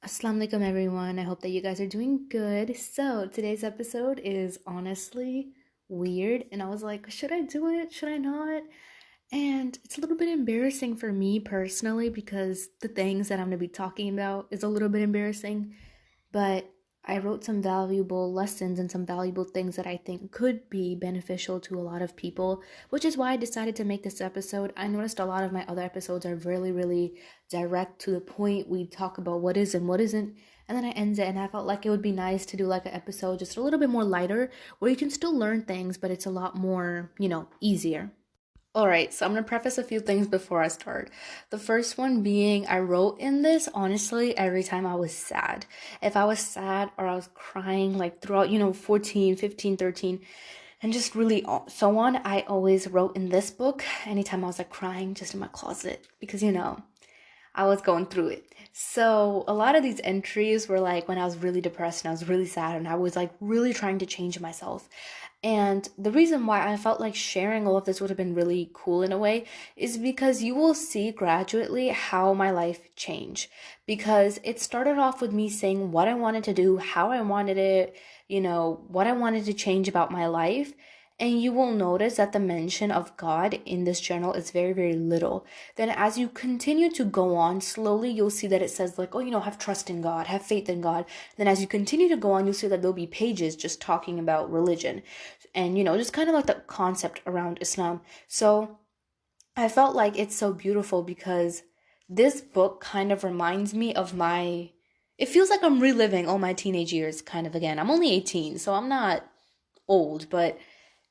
Assalamu alaikum everyone. I hope that you guys are doing good. So, today's episode is honestly weird, and I was like, should I do it? Should I not? And it's a little bit embarrassing for me personally because the things that I'm going to be talking about is a little bit embarrassing, but I wrote some valuable lessons and some valuable things that I think could be beneficial to a lot of people, which is why I decided to make this episode. I noticed a lot of my other episodes are really, really direct to the point. We talk about what is and what isn't, and then I end it, and I felt like it would be nice to do like an episode just a little bit more lighter where you can still learn things, but it's a lot more, easier. All right, so I'm gonna preface a few things before I start. The first one being, I wrote in this honestly every time I was sad. If I was sad or I was crying, like throughout, 14, 15, 13, and just really so on, I always wrote in this book anytime I was like crying just in my closet because, I was going through it. So a lot of these entries were like when I was really depressed and I was really sad and I was like really trying to change myself. And the reason why I felt like sharing all of this would have been really cool in a way is because you will see gradually how my life changed. Because it started off with me saying what I wanted to do, how I wanted it, what I wanted to change about my life. And you will notice that the mention of God in this journal is very, very little. Then, as you continue to go on, slowly you'll see that it says, like, oh, have trust in God, have faith in God. Then, as you continue to go on, you'll see that there'll be pages just talking about religion and, just kind of like the concept around Islam. So, I felt like it's so beautiful because this book kind of reminds me of my. It feels like I'm reliving all my teenage years kind of again. I'm only 18, so I'm not old, but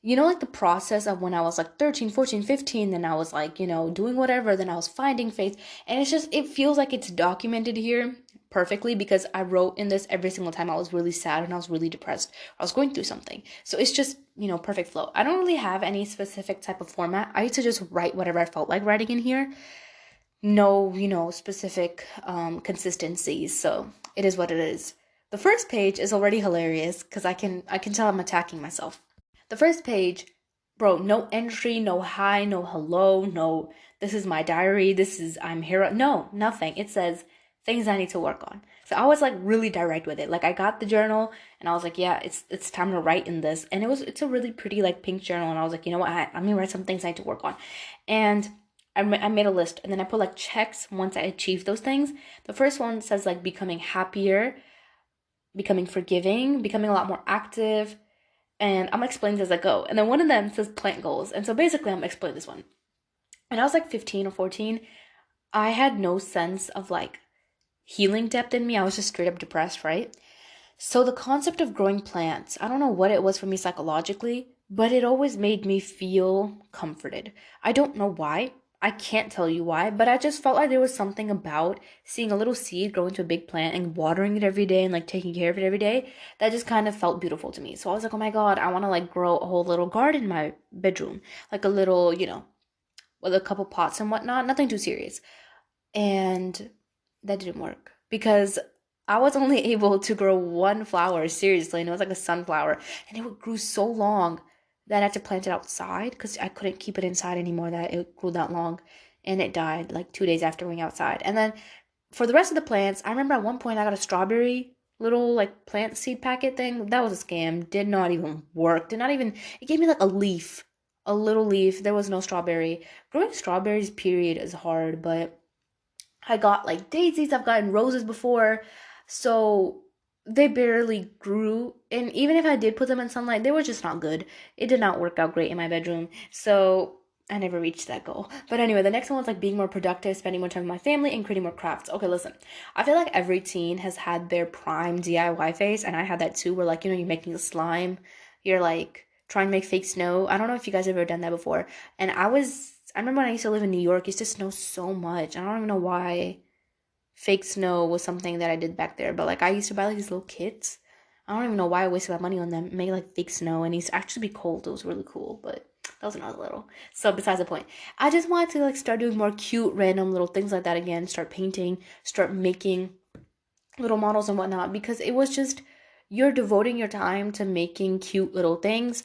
like the process of when I was like 13, 14, 15, then I was like, doing whatever, then I was finding faith. And it feels like it's documented here perfectly because I wrote in this every single time I was really sad and I was really depressed. I was going through something. So it's just, perfect flow. I don't really have any specific type of format. I used to just write whatever I felt like writing in here. No, specific consistencies. So it is what it is. The first page is already hilarious because I can tell I'm attacking myself. The first page, bro, no entry, no hi, no hello, no this is my diary, this is I'm here. No, nothing. It says things I need to work on. So I was like really direct with it. Like I got the journal and I was like, yeah, it's time to write in this. And it's a really pretty like pink journal and I was like, you know what? I'm gonna write some things I need to work on. And I made a list and then I put like checks once I achieved those things. The first one says like becoming happier, becoming forgiving, becoming a lot more active, and I'm explaining as I go. And then one of them says plant goals. And so basically I'm explaining this one. When I was like 15 or 14, I had no sense of like healing depth in me. I was just straight up depressed, right? So the concept of growing plants, I don't know what it was for me psychologically, but it always made me feel comforted. I don't know why. I can't tell you why, but I just felt like there was something about seeing a little seed grow into a big plant and watering it every day and like taking care of it every day that just kind of felt beautiful to me. So I was like, oh my God, I want to like grow a whole little garden in my bedroom, like a little, with a couple pots and whatnot, nothing too serious. And that didn't work because I was only able to grow one flower, seriously, and it was like a sunflower, and it grew so long that I had to plant it outside because I couldn't keep it inside anymore. That it grew that long, and it died like 2 days after going outside. And then for the rest of the plants, I remember at one point I got a strawberry little like plant seed packet thing. That was a scam. Did not even work. Did not even. It gave me like a leaf, a little leaf. There was no strawberry. Growing strawberries, period, is hard, but I got like daisies, I've gotten roses before. So they barely grew. And even if I did put them in sunlight, they were just not good. It did not work out great in my bedroom. So I never reached that goal. But anyway, the next one was like being more productive, spending more time with my family, and creating more crafts. Okay, listen. I feel like every teen has had their prime DIY phase, and I had that too, where like, you're making a slime, you're like trying to make fake snow. I don't know if you guys have ever done that before. And I remember when I used to live in New York, it used to snow so much. I don't even know why fake snow was something that I did back there, but like I used to buy like these little kits. I don't even know why I wasted my money on them. Make like fake snow and it used to actually be cold. It was really cool, but that was another little. So besides the point, I just wanted to like start doing more cute, random little things like that again. Start painting, start making little models and whatnot because it was just you're devoting your time to making cute little things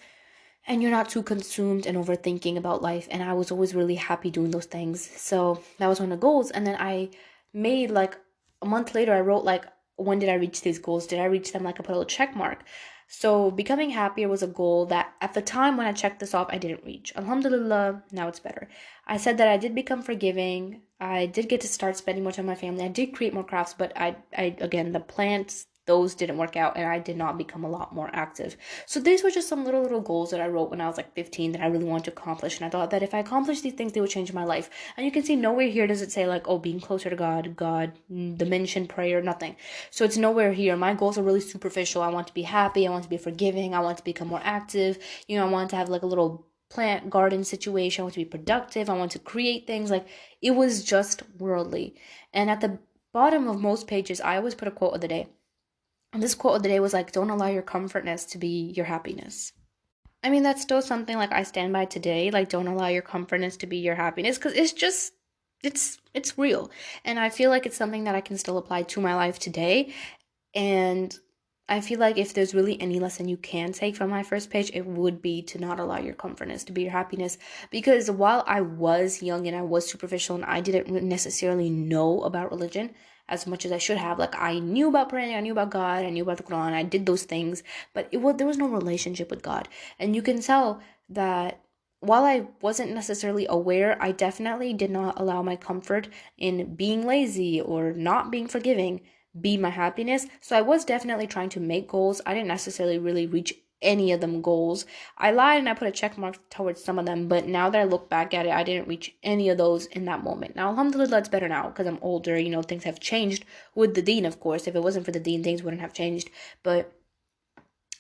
and you're not too consumed and overthinking about life. And I was always really happy doing those things. So that was one of the goals. And then I made like a month later, I wrote like when did I reach these goals? Did I reach them? Like I put a little check mark. So becoming happier was a goal that at the time when I checked this off, I didn't reach. Alhamdulillah, now it's better. I said that I did become forgiving. I did get to start spending more time with my family. I did create more crafts, but I again, the plants, those didn't work out, and I did not become a lot more active. So these were just some little goals that I wrote when I was like 15 that I really wanted to accomplish. And I thought that if I accomplished these things, they would change my life. And you can see nowhere here does it say like, oh, being closer to God, the mention prayer, nothing. So it's nowhere here. My goals are really superficial. I want to be happy. I want to be forgiving. I want to become more active. I want to have like a little plant garden situation. I want to be productive. I want to create things. Like it was just worldly. And at the bottom of most pages, I always put a quote of the day. And this quote of the day was like, don't allow your comfortness to be your happiness. I mean, that's still something like I stand by today. Like, don't allow your comfortness to be your happiness, because it's just, it's real. And I feel like it's something that I can still apply to my life today. And I feel like if there's really any lesson you can take from my first page, it would be to not allow your comfortness to be your happiness. Because while I was young and I was superficial and I didn't necessarily know about religion as much as I should have, like I knew about praying, I knew about God, I knew about the Quran, I did those things, but there was no relationship with God. And you can tell that while I wasn't necessarily aware, I definitely did not allow my comfort in being lazy or not being forgiving be my happiness. So I was definitely trying to make goals. I didn't necessarily really reach any of them goals. I lied and I put a check mark towards some of them, but now that I look back at it, I didn't reach any of those in that moment. Now, alhamdulillah, it's better now because I'm older. Things have changed with the deen, of course. If it wasn't for the deen, things wouldn't have changed. But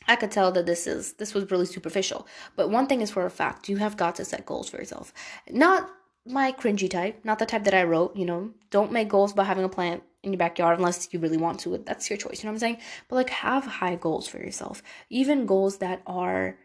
I could tell that this was really superficial. But one thing is for a fact, you have got to set goals for yourself. Not my cringy type, not the type that I wrote, don't make goals by having a plant in your backyard unless you really want to. That's your choice, you know what I'm saying? But like have high goals for yourself. Even goals that are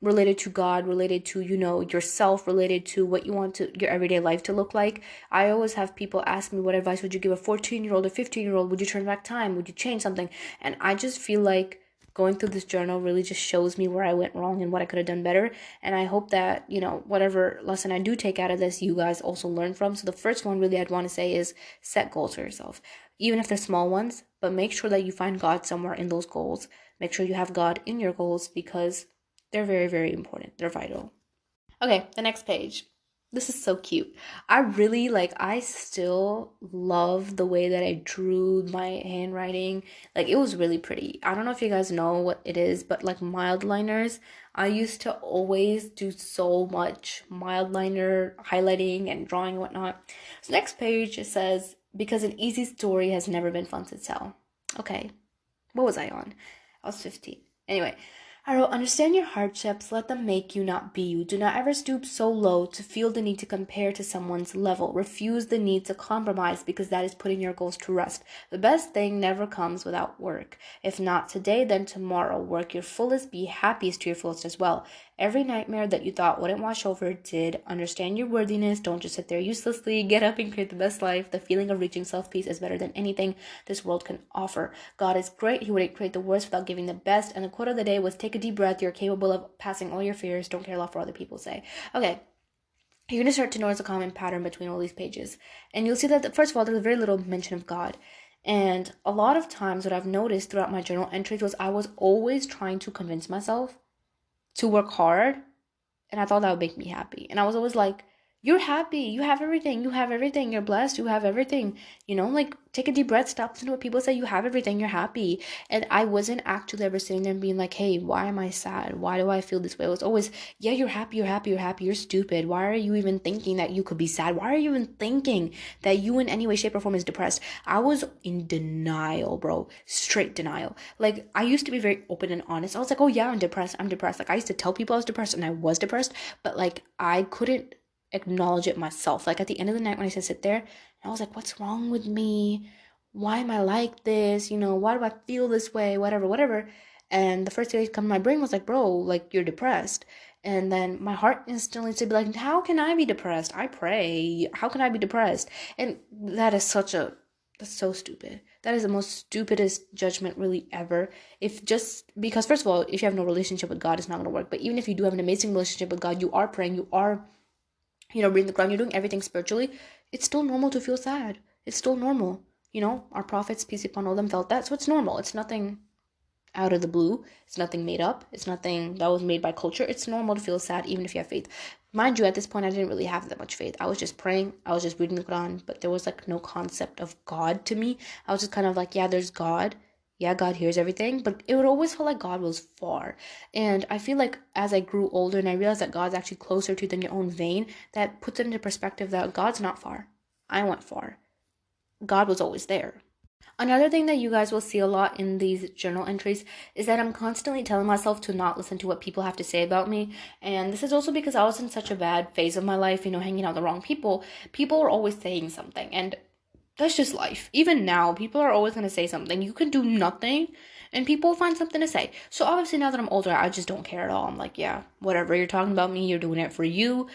related to God, related to, yourself, related to what you want your everyday life to look like. I always have people ask me, what advice would you give a 14-year-old, a 15-year-old? Would you turn back time? Would you change something? And I just feel like going through this journal really just shows me where I went wrong and what I could have done better. And I hope that, whatever lesson I do take out of this, you guys also learn from. So the first one really I'd want to say is set goals for yourself, even if they're small ones, but make sure that you find God somewhere in those goals. Make sure you have God in your goals because they're very, very important. They're vital. Okay, the next page. This is so cute. I still love the way that I drew my handwriting. Like, it was really pretty. I don't know if you guys know what it is, but like mild liners, I used to always do so much mild liner highlighting and drawing and whatnot. So, next page, it says, because an easy story has never been fun to tell. Okay, what was I on? I was 15. Anyway, I wrote, understand your hardships, let them make you, not be you. Do not ever stoop so low to feel the need to compare to someone's level. Refuse the need to compromise because that is putting your goals to rest. The best thing never comes without work. If not today, then tomorrow. Work your fullest, be happiest to your fullest as well. Every nightmare that you thought wouldn't wash over did. Understand your worthiness. Don't just sit there uselessly. Get up and create the best life. The feeling of reaching self-peace is better than anything this world can offer. God is great. He wouldn't create the worst without giving the best. And the quote of the day was, take a deep breath. You're capable of passing all your fears. Don't care a lot for other people say. Okay. You're going to start to notice a common pattern between all these pages. And you'll see that, first of all, there's very little mention of God. And a lot of times what I've noticed throughout my journal entries was I was always trying to convince myself to work hard, and I thought that would make me happy. And I was always like, you're happy, you have everything, you're blessed, you have everything, like take a deep breath, stop listening to what people say, you have everything, you're happy. And I wasn't actually ever sitting there and being like, hey, why am I sad? Why do I feel this way? It was always, yeah, you're happy, you're stupid. Why are you even thinking that you could be sad? Why are you even thinking that you in any way, shape, or form is depressed? I was in denial, bro. Straight denial. Like, I used to be very open and honest. I was like, oh yeah, I'm depressed. Like, I used to tell people I was depressed, and I was depressed, but like, I couldn't acknowledge it myself. Like, at the end of the night when I used to sit there, and I was like, what's wrong with me? Why am I like this? Why do I feel this way? Whatever. And the first thing that came to my brain was like, bro, like, you're depressed. And then my heart instantly said, be like, how can I be depressed? I pray. How can I be depressed? And that's so stupid. That is the most stupidest judgment really ever. If just because, first of all, if you have no relationship with God, it's not going to work. But even if you do have an amazing relationship with God, you are praying, you are reading the Quran, you're doing everything spiritually, it's still normal to feel sad. It's still normal. Our prophets, peace be upon all them, felt that. So it's normal. It's nothing out of the blue. It's nothing made up. It's nothing that was made by culture. It's normal to feel sad even if you have faith. Mind you, at this point, I didn't really have that much faith. I was just praying. I was just reading the Quran, but there was like no concept of God to me. I was just kind of like, yeah, there's God. Yeah, God hears everything, but it would always feel like God was far. And I feel like as I grew older and I realized that God's actually closer to you than your own vein, that puts it into perspective that God's not far. I went far. God was always there. Another thing that you guys will see a lot in these journal entries is that I'm constantly telling myself to not listen to what people have to say about me. And this is also because I was in such a bad phase of my life, hanging out with the wrong people. People were always saying something. And that's just life. Even now, people are always going to say something. You can do nothing and people find something to say. So obviously now that I'm older, I just don't care at all. I'm like, yeah, whatever. You're talking about me. You're doing it for you.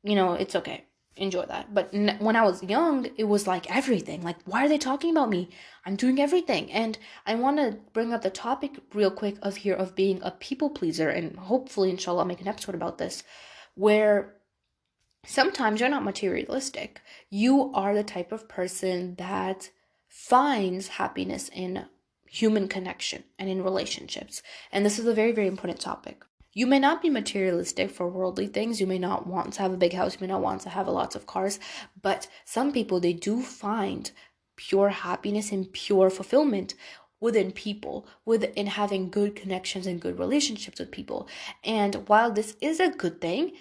It's okay. Enjoy that. But when I was young, it was like everything. Like, why are they talking about me? I'm doing everything. And I want to bring up the topic real quick of being a people pleaser. And hopefully, inshallah, I'll make an episode about this, where sometimes you're not materialistic. You are the type of person that finds happiness in human connection and in relationships. And this is a very, very important topic. You may not be materialistic for worldly things. You may not want to have a big house. You may not want to have lots of cars. But some people, they do find pure happiness and pure fulfillment within people, within having good connections and good relationships with people. And while this is a good thing,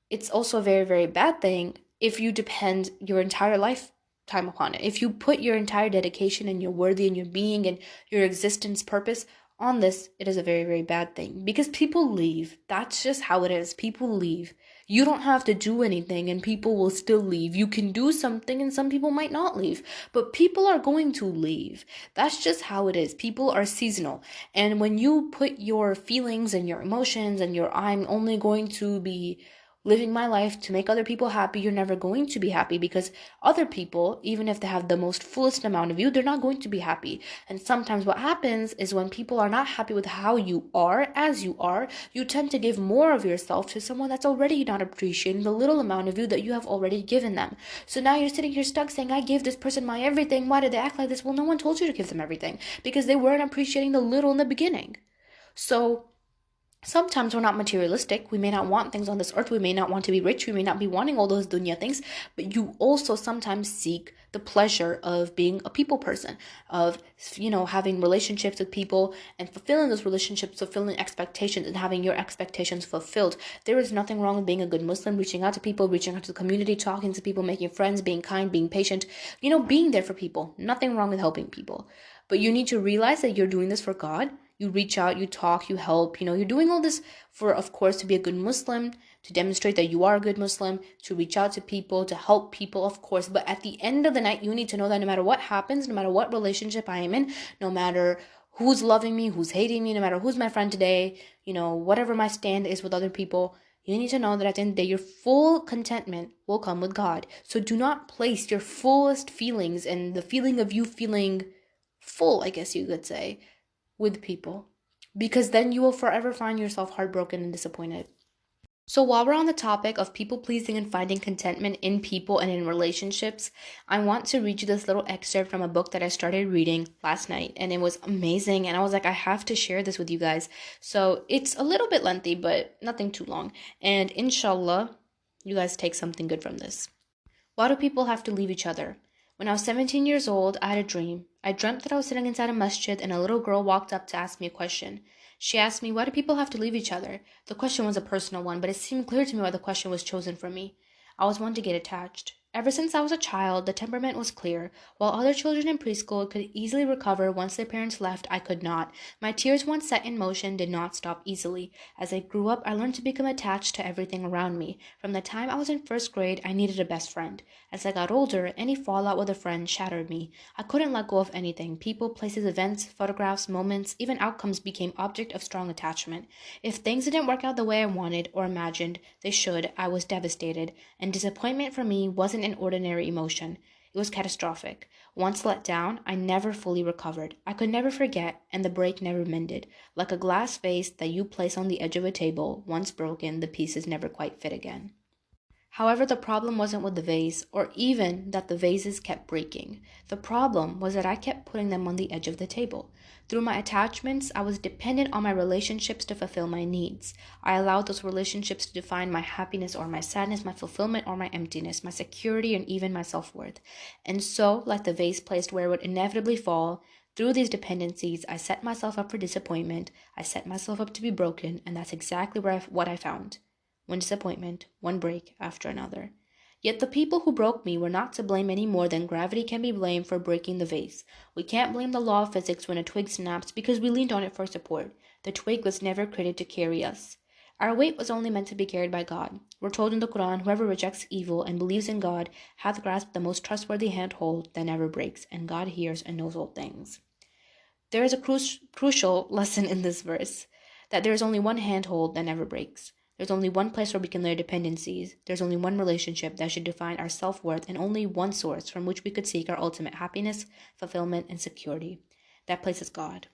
it's also a very, very bad thing if you depend your entire lifetime upon it. If you put your entire dedication and your worthy and your being and your existence purpose on this, it is a very, very bad thing because people leave. That's just how it is. People leave. You don't have to do anything and people will still leave. You can do something and some people might not leave, but people are going to leave. That's just how it is. People are seasonal. And when you put your feelings and your emotions and I'm only going to be living my life to make other people happy, you're never going to be happy because other people, even if they have the most fullest amount of you, they're not going to be happy. And sometimes what happens is when people are not happy with how you are, as you are, you tend to give more of yourself to someone that's already not appreciating the little amount of you that you have already given them. So now you're sitting here stuck saying, I gave this person my everything. Why did they act like this? Well, no one told you to give them everything because they weren't appreciating the little in the beginning. So sometimes we're not materialistic. We may not want things on this earth. We may not want to be rich. We may not be wanting all those dunya things. But you also sometimes seek the pleasure of being a people person, of, having relationships with people and fulfilling those relationships, fulfilling expectations and having your expectations fulfilled. There is nothing wrong with being a good Muslim, reaching out to people, reaching out to the community, talking to people, making friends, being kind, being patient, being there for people. Nothing wrong with helping people. But you need to realize that you're doing this for God. You reach out, you talk, you help, you're doing all this for, of course, to be a good Muslim, to demonstrate that you are a good Muslim, to reach out to people, to help people, of course. But at the end of the night, you need to know that no matter what happens, no matter what relationship I am in, no matter who's loving me, who's hating me, no matter who's my friend today, whatever my stand is with other people, you need to know that at the end of the day, your full contentment will come with God. So do not place your fullest feelings and the feeling of you feeling full, I guess you could say, with people, because then you will forever find yourself heartbroken and disappointed. So while we're on the topic of people pleasing and finding contentment in people and in relationships, I want to read you this little excerpt from a book that I started reading last night, and it was amazing, and I was like, I have to share this with you guys. So it's a little bit lengthy, but nothing too long, and inshallah, you guys take something good from this. Why do people have to leave each other? When I was 17 years old, I had a dream. I dreamt that I was sitting inside a masjid and a little girl walked up to ask me a question. She asked me, why do people have to leave each other? The question was a personal one, but it seemed clear to me why the question was chosen for me. I was one to get attached. Ever since I was a child, the temperament was clear. While other children in preschool could easily recover once their parents left, I could not. My tears, once set in motion, did not stop easily. As I grew up, I learned to become attached to everything around me. From the time I was in first grade, I needed a best friend. As I got older, any fallout with a friend shattered me. I couldn't let go of anything. People, places, events, photographs, moments, even outcomes became object of strong attachment. If things didn't work out the way I wanted or imagined they should, I was devastated, and disappointment for me wasn't an ordinary emotion. It was catastrophic. Once let down, I never fully recovered. I could never forget, and the break never mended. Like a glass vase that you place on the edge of a table, once broken, the pieces never quite fit again. However, the problem wasn't with the vase, or even that the vases kept breaking. The problem was that I kept putting them on the edge of the table. Through my attachments, I was dependent on my relationships to fulfill my needs. I allowed those relationships to define my happiness or my sadness, my fulfillment or my emptiness, my security, and even my self-worth. And so, like the vase placed where it would inevitably fall, through these dependencies, I set myself up for disappointment. I set myself up to be broken, and that's exactly what I found. One disappointment, one break after another. Yet the people who broke me were not to blame any more than gravity can be blamed for breaking the vase. We can't blame the law of physics when a twig snaps because we leaned on it for support. The twig was never created to carry us. Our weight was only meant to be carried by God. We're told in the Quran, whoever rejects evil and believes in God hath grasped the most trustworthy handhold that never breaks, and God hears and knows all things. There is a crucial lesson in this verse, that there is only one handhold that never breaks. There's only one place where we can lay our dependencies. There's only one relationship that should define our self-worth, and only one source from which we could seek our ultimate happiness, fulfillment, and security. That place is God.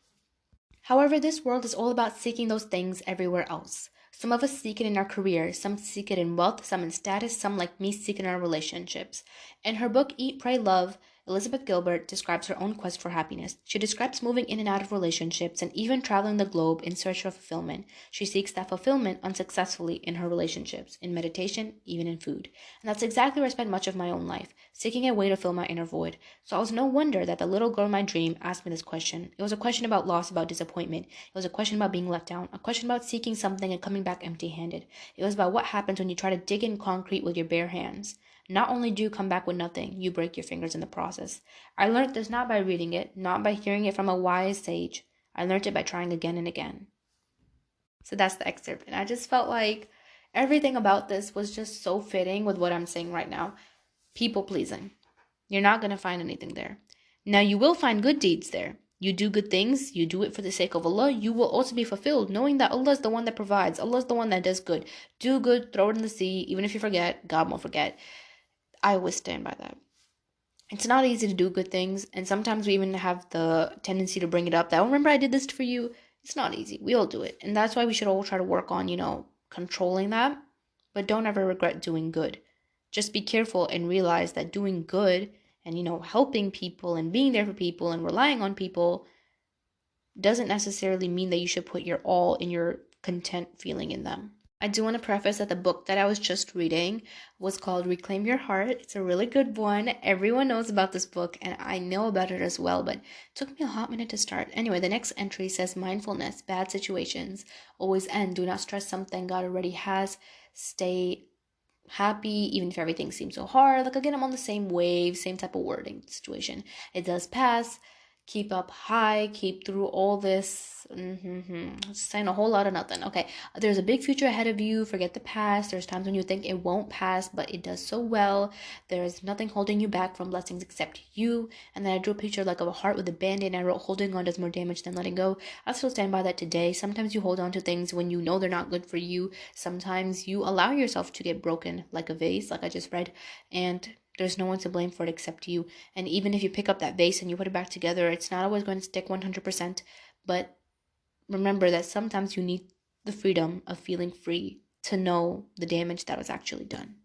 However, this world is all about seeking those things everywhere else. Some of us seek it in our careers, some seek it in wealth, some in status, some like me seek it in our relationships. In her book Eat, Pray, Love, Elizabeth Gilbert describes her own quest for happiness. She describes moving in and out of relationships and even traveling the globe in search of fulfillment. She seeks that fulfillment unsuccessfully in her relationships, in meditation, even in food. And that's exactly where I spent much of my own life, seeking a way to fill my inner void. So it was no wonder that the little girl in my dream asked me this question. It was a question about loss, about disappointment. It was a question about being let down, a question about seeking something and coming back empty-handed. It was about what happens when you try to dig in concrete with your bare hands. Not only do you come back with nothing, you break your fingers in the process. I learned this not by reading it, not by hearing it from a wise sage. I learned it by trying again and again. So that's the excerpt. And I just felt like everything about this was just so fitting with what I'm saying right now. People pleasing. You're not going to find anything there. Now, you will find good deeds there. You do good things, you do it for the sake of Allah, you will also be fulfilled, knowing that Allah is the one that provides, Allah is the one that does good. Do good, throw it in the sea, even if you forget, God won't forget. I always stand by that. It's not easy to do good things, and sometimes we even have the tendency to bring it up that, oh, remember I did this for you. It's not easy. We all do it, and that's why we should all try to work on, controlling that, but don't ever regret doing good. Just be careful and realize that doing good and, helping people and being there for people and relying on people doesn't necessarily mean that you should put your all in your content feeling in them. I do want to preface that the book that I was just reading was called Reclaim Your Heart. It's a really good one. Everyone knows about this book, and I know about it as well, but it took me a hot minute to start. Anyway, the next entry says mindfulness, bad situations always end. Do not stress something God already has. Stay happy even if everything seems so hard. Like, again, I'm on the same wave, same type of wording situation. It does pass. Keep up high, keep through all this. Saying a whole lot of nothing. Okay, there's a big future ahead of you. Forget the past. There's times when you think it won't pass, but it does so well. There's nothing holding you back from blessings except you. And then I drew a picture like of a heart with a band-aid, and I wrote, holding on does more damage than letting go. I still stand by that today. Sometimes you hold on to things when you know they're not good for you. Sometimes you allow yourself to get broken like a vase, like I just read, and there's no one to blame for it except you. And even if you pick up that vase and you put it back together, it's not always going to stick 100%. But remember that sometimes you need the freedom of feeling free to know the damage that was actually done.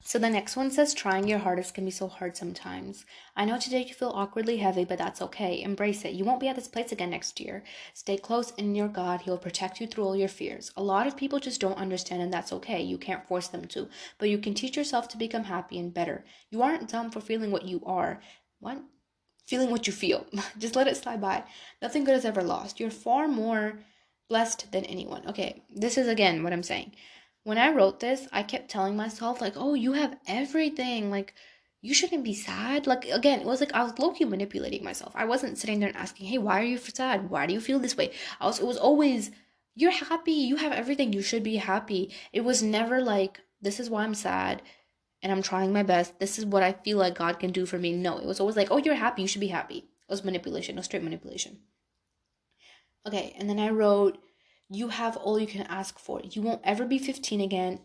So the next one says, trying your hardest can be so hard sometimes. I know today you feel awkwardly heavy, but that's okay. Embrace it. You won't be at this place again next year. Stay close in your God. He'll protect you through all your fears. A lot of people just don't understand, and that's okay. You can't force them to. But you can teach yourself to become happy and better. You aren't dumb for feeling what you are. What? Feeling what you feel. Just let it slide by. Nothing good is ever lost. You're far more blessed than anyone. Okay, this is again what I'm saying. When I wrote this, I kept telling myself, like, oh, you have everything. Like, you shouldn't be sad. Like, again, it was like I was low-key manipulating myself. I wasn't sitting there and asking, hey, why are you sad? Why do you feel this way? It was always, you're happy. You have everything. You should be happy. It was never like, this is why I'm sad and I'm trying my best. This is what I feel like God can do for me. No, it was always like, oh, you're happy. You should be happy. It was manipulation. It was straight manipulation. Okay, and then I wrote, you have all you can ask for. You won't ever be 15 again.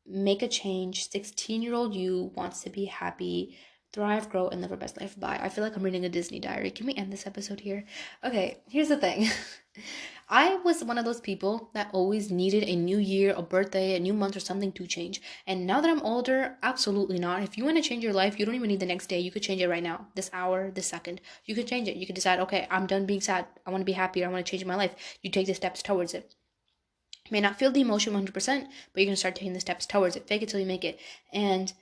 Make a change. 16-year-old you wants to be happy. thrive, grow, and live our best life. Bye. I feel like I'm reading a Disney diary. Can we end this episode here? Okay, here's the thing. I was one of those people that always needed a new year, a birthday, a new month, or something to change. And now that I'm older, absolutely not. If you want to change your life, you don't even need the next day. You could change it right now, this hour, this second. You can change it. You can decide, okay, I'm done being sad. I want to be happier. I want to change my life. You take the steps towards it. You may not feel the emotion 100%, but you can start taking the steps towards it. Fake it till you make it. And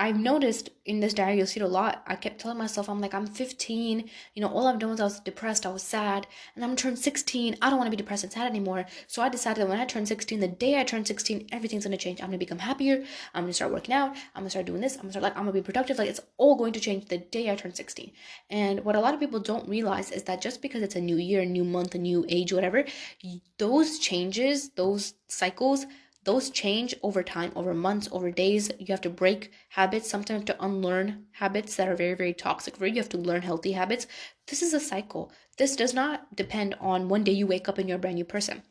I've noticed in this diary, you'll see it a lot. I kept telling myself, I'm like, I'm 15. All I've done was I was depressed, I was sad, and I'm turned 16. I don't want to be depressed and sad anymore. So I decided that when I turn 16, the day I turn 16, everything's going to change. I'm going to become happier. I'm going to start working out. I'm going to start doing this. I'm going to be productive. Like, it's all going to change the day I turn 16. And what a lot of people don't realize is that just because it's a new year, a new month, a new age, whatever, those changes, those cycles, those change over time, over months, over days. You have to break habits. Sometimes you have to unlearn habits that are very, very toxic for you. You have to learn healthy habits. This is a cycle. This does not depend on one day you wake up and you're a brand new person.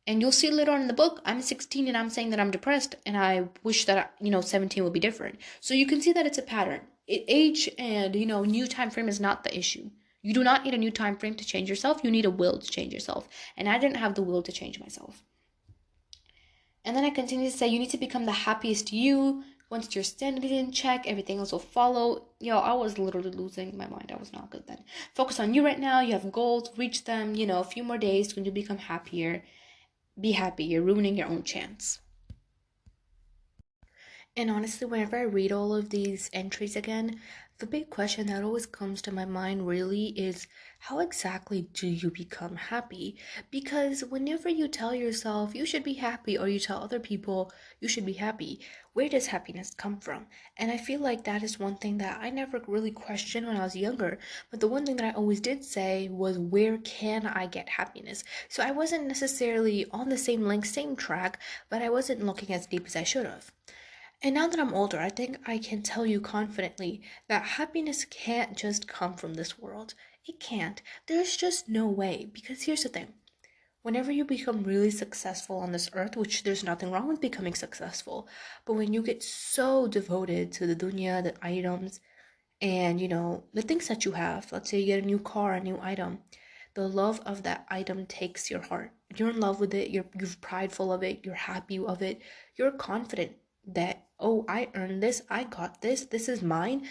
And you'll see later on in the book, I'm 16 and I'm saying that I'm depressed and I wish that, 17 would be different. So you can see that it's a pattern. Age and, new time frame is not the issue. You do not need a new time frame to change yourself. You need a will to change yourself. And I didn't have the will to change myself. And then I continue to say, you need to become the happiest you. Once your standard is in check, everything else will follow. I was literally losing my mind. I was not good then. Focus on you right now. You have goals, reach them. A few more days when you become happier. Be happy. You're ruining your own chance. And honestly, whenever I read all of these entries again, the big question that always comes to my mind really is, how exactly do you become happy? Because whenever you tell yourself you should be happy, or you tell other people you should be happy, where does happiness come from? And I feel like that is one thing that I never really questioned when I was younger. But the one thing that I always did say was, where can I get happiness? So I wasn't necessarily on the same link, same track, but I wasn't looking as deep as I should have. And now that I'm older, I think I can tell you confidently that happiness can't just come from this world. It can't. There's just no way. Because here's the thing. Whenever you become really successful on this earth, which there's nothing wrong with becoming successful, but when you get so devoted to the dunya, the items, and the things that you have, let's say you get a new car, a new item, the love of that item takes your heart. You're in love with it, you're prideful of it, you're happy of it, you're confident that, oh, I earned this, I got this is mine.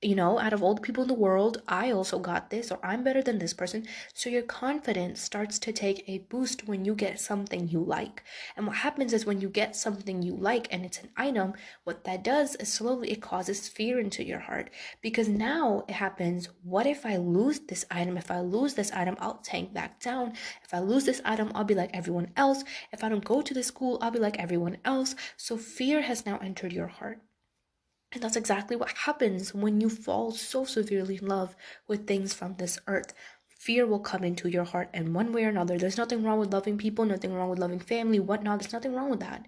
Out of all the people in the world, I also got this, or I'm better than this person. So your confidence starts to take a boost when you get something you like. And what happens is, when you get something you like and it's an item, what that does is slowly it causes fear into your heart. Because now it happens, what if I lose this item? If I lose this item, I'll tank back down. If I lose this item, I'll be like everyone else. If I don't go to this school, I'll be like everyone else. So fear has now entered your heart. And that's exactly what happens when you fall so severely in love with things from this earth. Fear will come into your heart, and one way or another, there's nothing wrong with loving people, nothing wrong with loving family, whatnot. There's nothing wrong with that.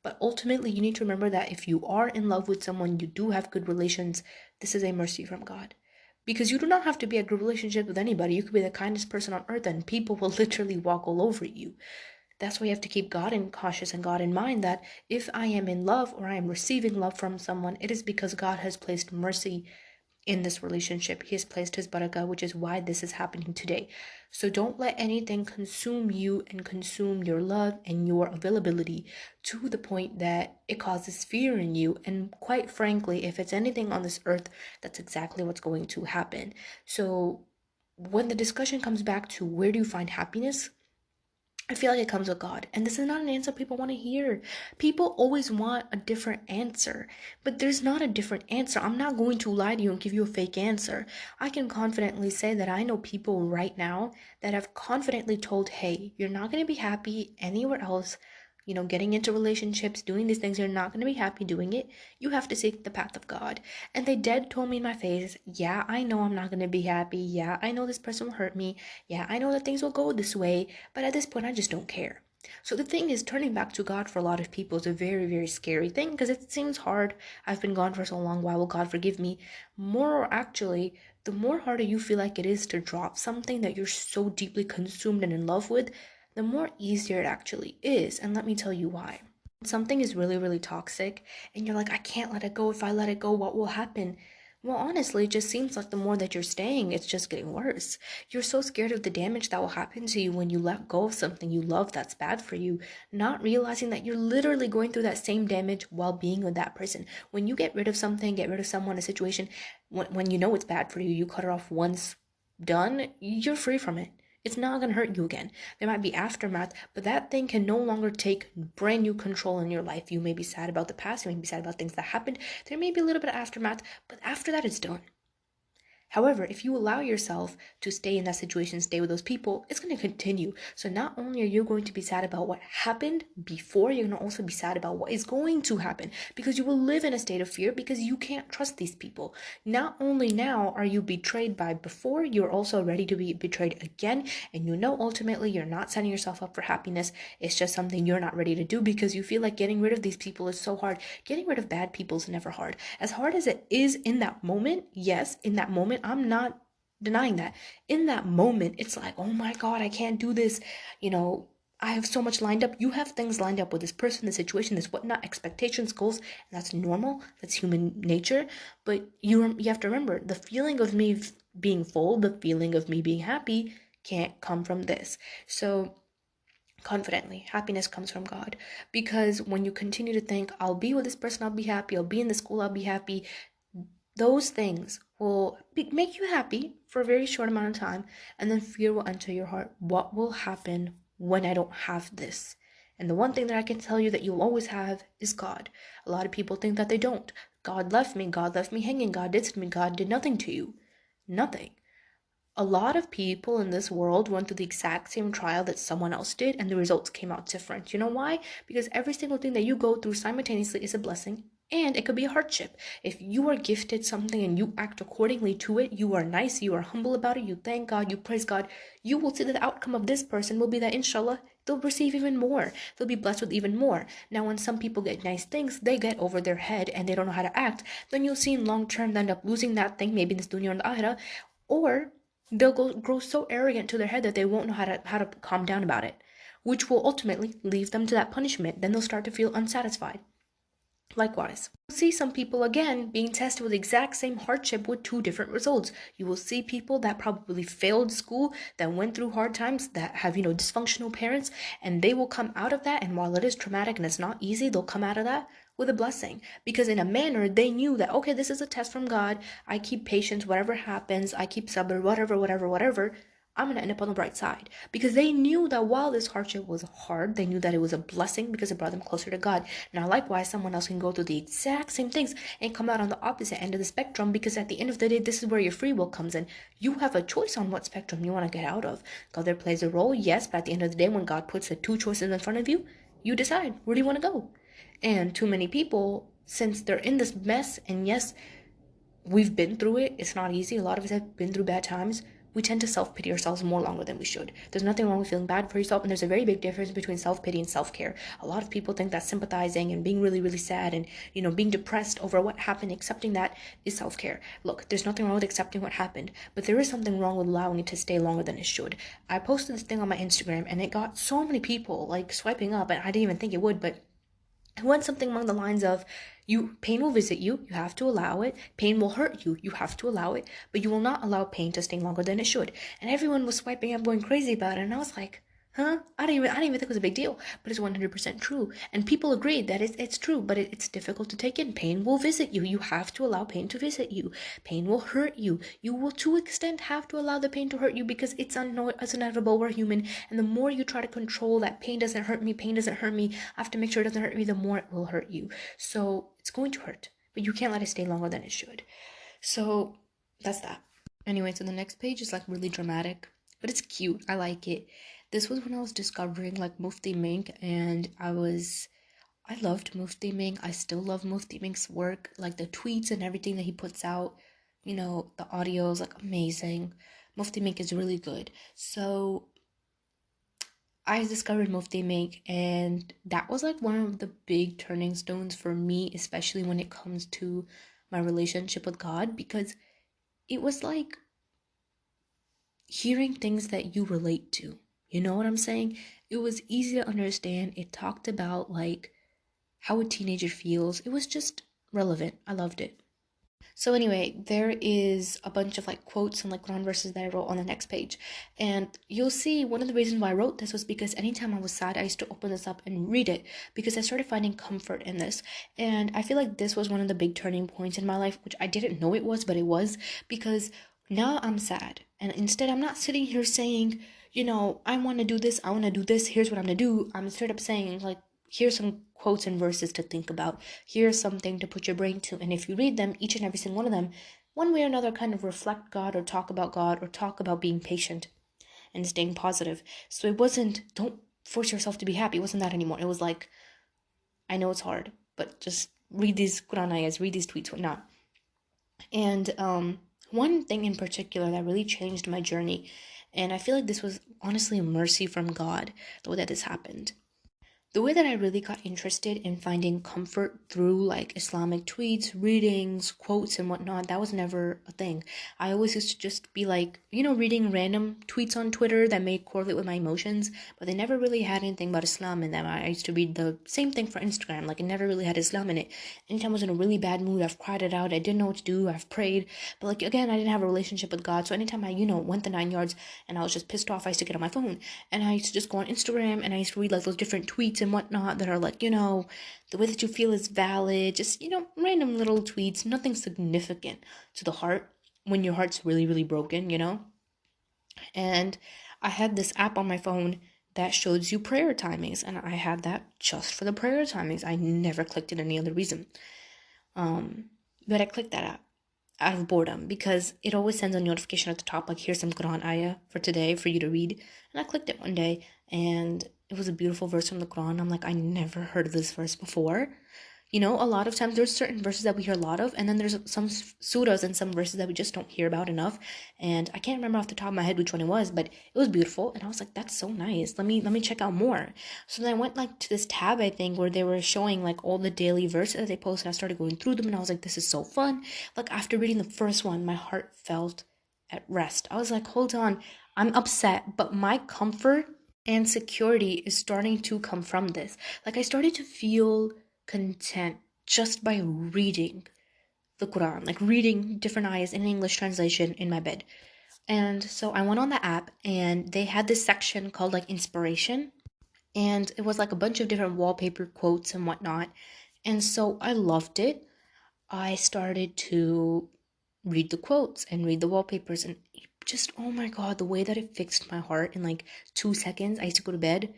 But ultimately, you need to remember that if you are in love with someone, you do have good relations, this is a mercy from God. Because you do not have to be a good relationship with anybody. You could be the kindest person on earth, and people will literally walk all over you. That's why you have to keep God in cautious and God in mind, that if I am in love or I am receiving love from someone, it is because God has placed mercy in this relationship. He has placed his barakah, which is why this is happening today. So don't let anything consume you and consume your love and your availability to the point that it causes fear in you. And quite frankly, if it's anything on this earth, that's exactly what's going to happen. So when the discussion comes back to, where do you find happiness? I feel like it comes with God. And this is not an answer people want to hear. People always want a different answer. But there's not a different answer. I'm not going to lie to you and give you a fake answer. I can confidently say that I know people right now that have confidently told, hey, you're not going to be happy anywhere else. Getting into relationships, doing these things, you're not going to be happy doing it. You have to seek the path of God. And they dead told me in my face, yeah, I know I'm not going to be happy. Yeah, I know this person will hurt me. Yeah, I know that things will go this way. But at this point, I just don't care. So the thing is, turning back to God for a lot of people is a very, very scary thing, because it seems hard. I've been gone for so long. Why will God forgive me? More actually, the more harder you feel like it is to drop something that you're so deeply consumed and in love with, the more easier it actually is. And let me tell you why. When something is really, really toxic and you're like, I can't let it go. If I let it go, what will happen? Well, honestly, it just seems like the more that you're staying, it's just getting worse. You're so scared of the damage that will happen to you when you let go of something you love that's bad for you, not realizing that you're literally going through that same damage while being with that person. When you get rid of something, get rid of someone, a situation, when you know it's bad for you, you cut it off once, done, you're free from it. It's not going to hurt you again. There might be aftermath, but that thing can no longer take brand new control in your life. You may be sad about the past, you may be sad about things that happened. There may be a little bit of aftermath, but after that, it's done. However, if you allow yourself to stay in that situation, stay with those people, it's going to continue. So not only are you going to be sad about what happened before, you're going to also be sad about what is going to happen, because you will live in a state of fear because you can't trust these people. Not only now are you betrayed by before, you're also ready to be betrayed again. And you know ultimately you're not setting yourself up for happiness. It's just something you're not ready to do because you feel like getting rid of these people is so hard. Getting rid of bad people is never hard. As hard as it is in that moment, yes, in that moment, I'm not denying that. In that moment, it's like, oh my God, I can't do this. You know, I have so much lined up. You have things lined up with this person, this situation, this whatnot, expectations, goals, and that's normal. That's human nature. But you have to remember the feeling of me being full, the feeling of me being happy can't come from this. So confidently, happiness comes from God. Because when you continue to think, I'll be with this person, I'll be happy, I'll be in the school, I'll be happy, those things will make you happy for a very short amount of time, and then fear will enter your heart. What will happen when I don't have this? And the one thing that I can tell you that you'll always have is God. A lot of people think that they don't. God left me hanging, God did to me, God did nothing to you. Nothing. A lot of people in this world went through the exact same trial that someone else did, and the results came out different. You know why? Because every single thing that you go through simultaneously is a blessing, and it could be a hardship. If you are gifted something and you act accordingly to it, you are nice, you are humble about it, you thank God, you praise God, you will see that the outcome of this person will be that inshallah, they'll receive even more. They'll be blessed with even more. Now, when some people get nice things, they get over their head and they don't know how to act, then you'll see in long term they end up losing that thing, maybe in this dunya or in the akhirah, or they'll grow so arrogant to their head that they won't know how to calm down about it, which will ultimately lead them to that punishment. Then they'll start to feel unsatisfied. Likewise, you'll see some people again being tested with the exact same hardship with two different results. You will see people that probably failed school, that went through hard times, that have, dysfunctional parents, and they will come out of that. And while it is traumatic and it's not easy, they'll come out of that with a blessing, because in a manner they knew that, okay, this is a test from God. I keep patience, whatever happens, I keep sabr, whatever, I'm going to end up on the bright side, because they knew that while this hardship was hard, they knew that it was a blessing because it brought them closer to God. Now, likewise, someone else can go through the exact same things and come out on the opposite end of the spectrum, because at the end of the day, this is where your free will comes in. You have a choice on what spectrum you want to get out of. God there plays a role, yes, but at the end of the day, when God puts the two choices in front of you, you decide, where do you want to go? And too many people, since they're in this mess, and yes, we've been through it, it's not easy, a lot of us have been through bad times, we tend to self-pity ourselves more longer than we should. There's nothing wrong with feeling bad for yourself, and there's a very big difference between self-pity and self-care. A lot of people think that sympathizing and being really, really sad and, being depressed over what happened, accepting that is self-care. Look, there's nothing wrong with accepting what happened, but there is something wrong with allowing it to stay longer than it should. I posted this thing on my Instagram, and it got so many people, like, swiping up, and I didn't even think it would, but I want something along the lines of, pain will visit you, you have to allow it. Pain will hurt you, you have to allow it, but you will not allow pain to stay longer than it should. And everyone was swiping up, going crazy about it, and I was like, huh? I didn't even think it was a big deal, but it's 100% true. And people agreed that it's true, but it's difficult to take in. Pain will visit you. You have to allow pain to visit you. Pain will hurt you. You will, to an extent, have to allow the pain to hurt you, because it's inevitable. We're human, and the more you try to control that pain doesn't hurt me, I have to make sure it doesn't hurt me, the more it will hurt you. So it's going to hurt, but you can't let it stay longer than it should. So that's that. Anyway, so the next page is like really dramatic, but it's cute. I like it. This was when I was discovering like Mufti Mink, and I loved Mufti Mink. I still love Mufti Mink's work, like the tweets and everything that he puts out. The audio is like amazing. Mufti Mink is really good. So I discovered Mufti Mink, and that was like one of the big turning stones for me, especially when it comes to my relationship with God, because it was like hearing things that you relate to. You know what I'm saying? It was easy to understand. It talked about like how a teenager feels. It was just relevant. I loved it. So anyway, there is a bunch of like quotes and like Quran verses that I wrote on the next page. And you'll see one of the reasons why I wrote this was because anytime I was sad, I used to open this up and read it because I started finding comfort in this. And I feel like this was one of the big turning points in my life, which I didn't know it was, but it was, because now I'm sad. And instead, I'm not sitting here saying, I want to do this, I want to do this, here's what I'm going to do. I'm straight up saying, like, here's some quotes and verses to think about. Here's something to put your brain to. And if you read them, each and every single one of them, one way or another, kind of reflect God or talk about being patient and staying positive. So it wasn't, don't force yourself to be happy. It wasn't that anymore. It was like, I know it's hard, but just read these Quran ayahs, read these tweets, whatnot. And one thing in particular that really changed my journey, and I feel like this was honestly a mercy from God, the way that this happened. The way that I really got interested in finding comfort through like Islamic tweets, readings, quotes, and whatnot, that was never a thing. I always used to just be like, reading random tweets on Twitter that may correlate with my emotions, but they never really had anything about Islam in them. I used to read the same thing for Instagram, like it never really had Islam in it. Anytime I was in a really bad mood, I've cried it out, I didn't know what to do, I've prayed, but like again, I didn't have a relationship with God, so anytime I, went the 9 yards and I was just pissed off, I used to get on my phone and I used to just go on Instagram and I used to read like those different tweets and whatnot that are like, the way that you feel is valid, just, random little tweets, nothing significant to the heart when your heart's really, really broken. And I had this app on my phone that shows you prayer timings, and I had that just for the prayer timings. I never clicked it any other reason. But I clicked that app out of boredom because it always sends a notification at the top like, here's some Quran ayah for today for you to read. And I clicked it one day and it was a beautiful verse from the Quran. I'm like, I never heard of this verse before. A lot of times there's certain verses that we hear a lot of, and then there's some surahs and some verses that we just don't hear about enough. And I can't remember off the top of my head which one it was, but it was beautiful. And I was like, that's so nice. Let me check out more. So then I went like to this tab, I think, where they were showing like all the daily verses that they posted. I started going through them, and I was like, this is so fun. Like after reading the first one, my heart felt at rest. I was like, hold on, I'm upset, but my comfort and security is starting to come from this. Like I started to feel content just by reading the Quran, like reading different ayahs in English translation in my bed. And so I went on the app and they had this section called like inspiration. And it was like a bunch of different wallpaper quotes and whatnot. And so I loved it. I started to read the quotes and read the wallpapers and just, oh my God, the way that it fixed my heart in like 2 seconds. I used to go to bed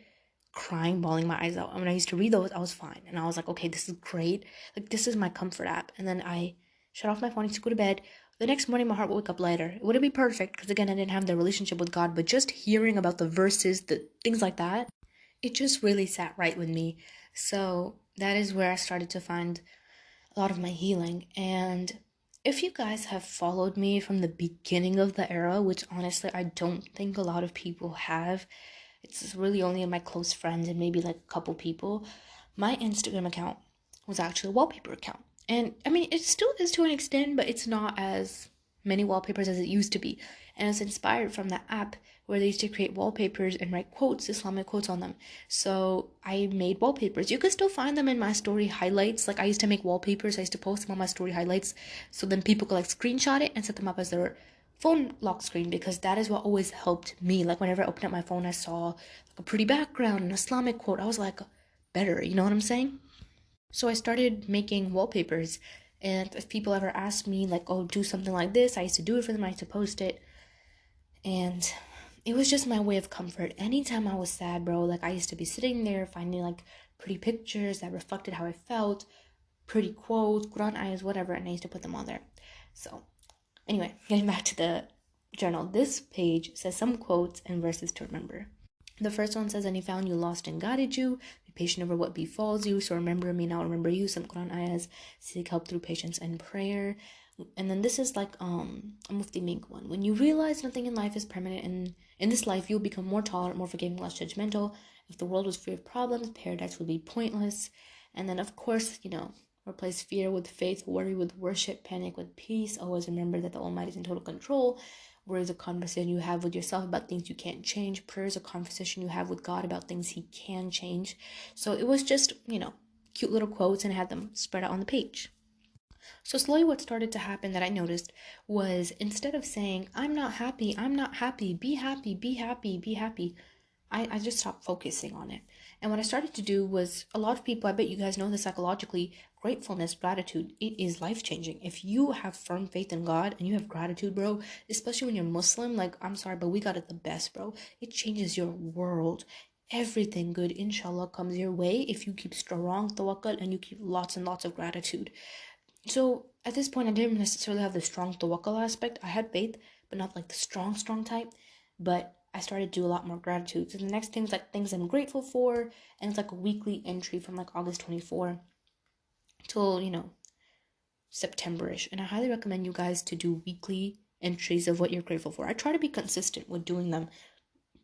crying, bawling my eyes out. And when I used to read those, I was fine. And I was like, okay, this is great. Like, this is my comfort app. And then I shut off my phone, I used to go to bed. The next morning, my heart would wake up lighter. It wouldn't be perfect because, again, I didn't have the relationship with God, but just hearing about the verses, the things like that, it just really sat right with me. So that is where I started to find a lot of my healing. And if you guys have followed me from the beginning of the era, which honestly I don't think a lot of people have, it's really only my close friends and maybe like a couple people, my Instagram account was actually a wallpaper account. And I mean, it still is to an extent, but it's not as many wallpapers as it used to be. And it's inspired from that app where they used to create wallpapers and write quotes, Islamic quotes on them. So I made wallpapers. You can still find them in my story highlights. Like I used to make wallpapers, I used to post them on my story highlights. So then people could like screenshot it and set them up as their phone lock screen, because that is what always helped me. Like whenever I opened up my phone, I saw like a pretty background, an Islamic quote. I was like, better, you know what I'm saying? So I started making wallpapers, and if people ever ask me like, oh, do something like this, I used to do it for them. I used to post it, and it was just my way of comfort. Anytime I was sad, bro, like I used to be sitting there finding like pretty pictures that reflected how I felt, pretty quotes, Quran ayahs, whatever, and I used to put them on there. So anyway, getting back to the journal, this page says some quotes and verses to remember. The first one says, and he found you lost and guided you. Be patient over what befalls you. So remember me, now remember you. Some Quran ayahs, seek help through patience and prayer. And then this is like a Mufti Mink one. When you realize nothing in life is permanent, and in this life you'll become more tolerant, more forgiving, less judgmental. If the world was free of problems, paradise would be pointless. And then of course, replace fear with faith, worry with worship, panic with peace. Always remember that the Almighty is in total control. Worry is a conversation you have with yourself about things you can't change. Prayer is a conversation you have with God about things He can change. So it was just, cute little quotes, and I had them spread out on the page. So slowly what started to happen that I noticed was instead of saying, I'm not happy, be happy, be happy, be happy, I just stopped focusing on it. And what I started to do was a lot of people, I bet you guys know this psychologically, gratefulness, gratitude, it is life changing. If you have firm faith in God and you have gratitude, bro, especially when you're Muslim, like, I'm sorry, but we got it the best, bro. It changes your world. Everything good, inshallah, comes your way if you keep strong tawakkul and you keep lots and lots of gratitude. So at this point, I didn't necessarily have the strong tawakkul aspect. I had faith, but not like the strong, strong type. But I started to do a lot more gratitude. So the next thing is like things I'm grateful for, and it's like a weekly entry from like August 24 till September-ish. And I highly recommend you guys to do weekly entries of what you're grateful for. I try to be consistent with doing them,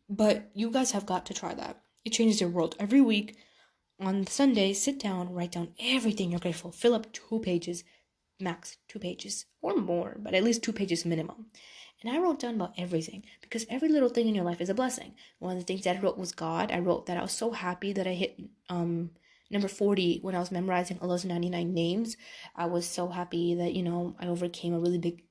but you guys have got to try that. It changes your world. Every week on Sunday, sit down, write down everything you're grateful. Fill up 2 pages, max 2 pages or more, but at least 2 pages minimum. And I wrote down about everything because every little thing in your life is a blessing. One of the things that I wrote was God. I wrote that I was so happy that I hit number 40 when I was memorizing Allah's 99 names. I was so happy that I overcame a really big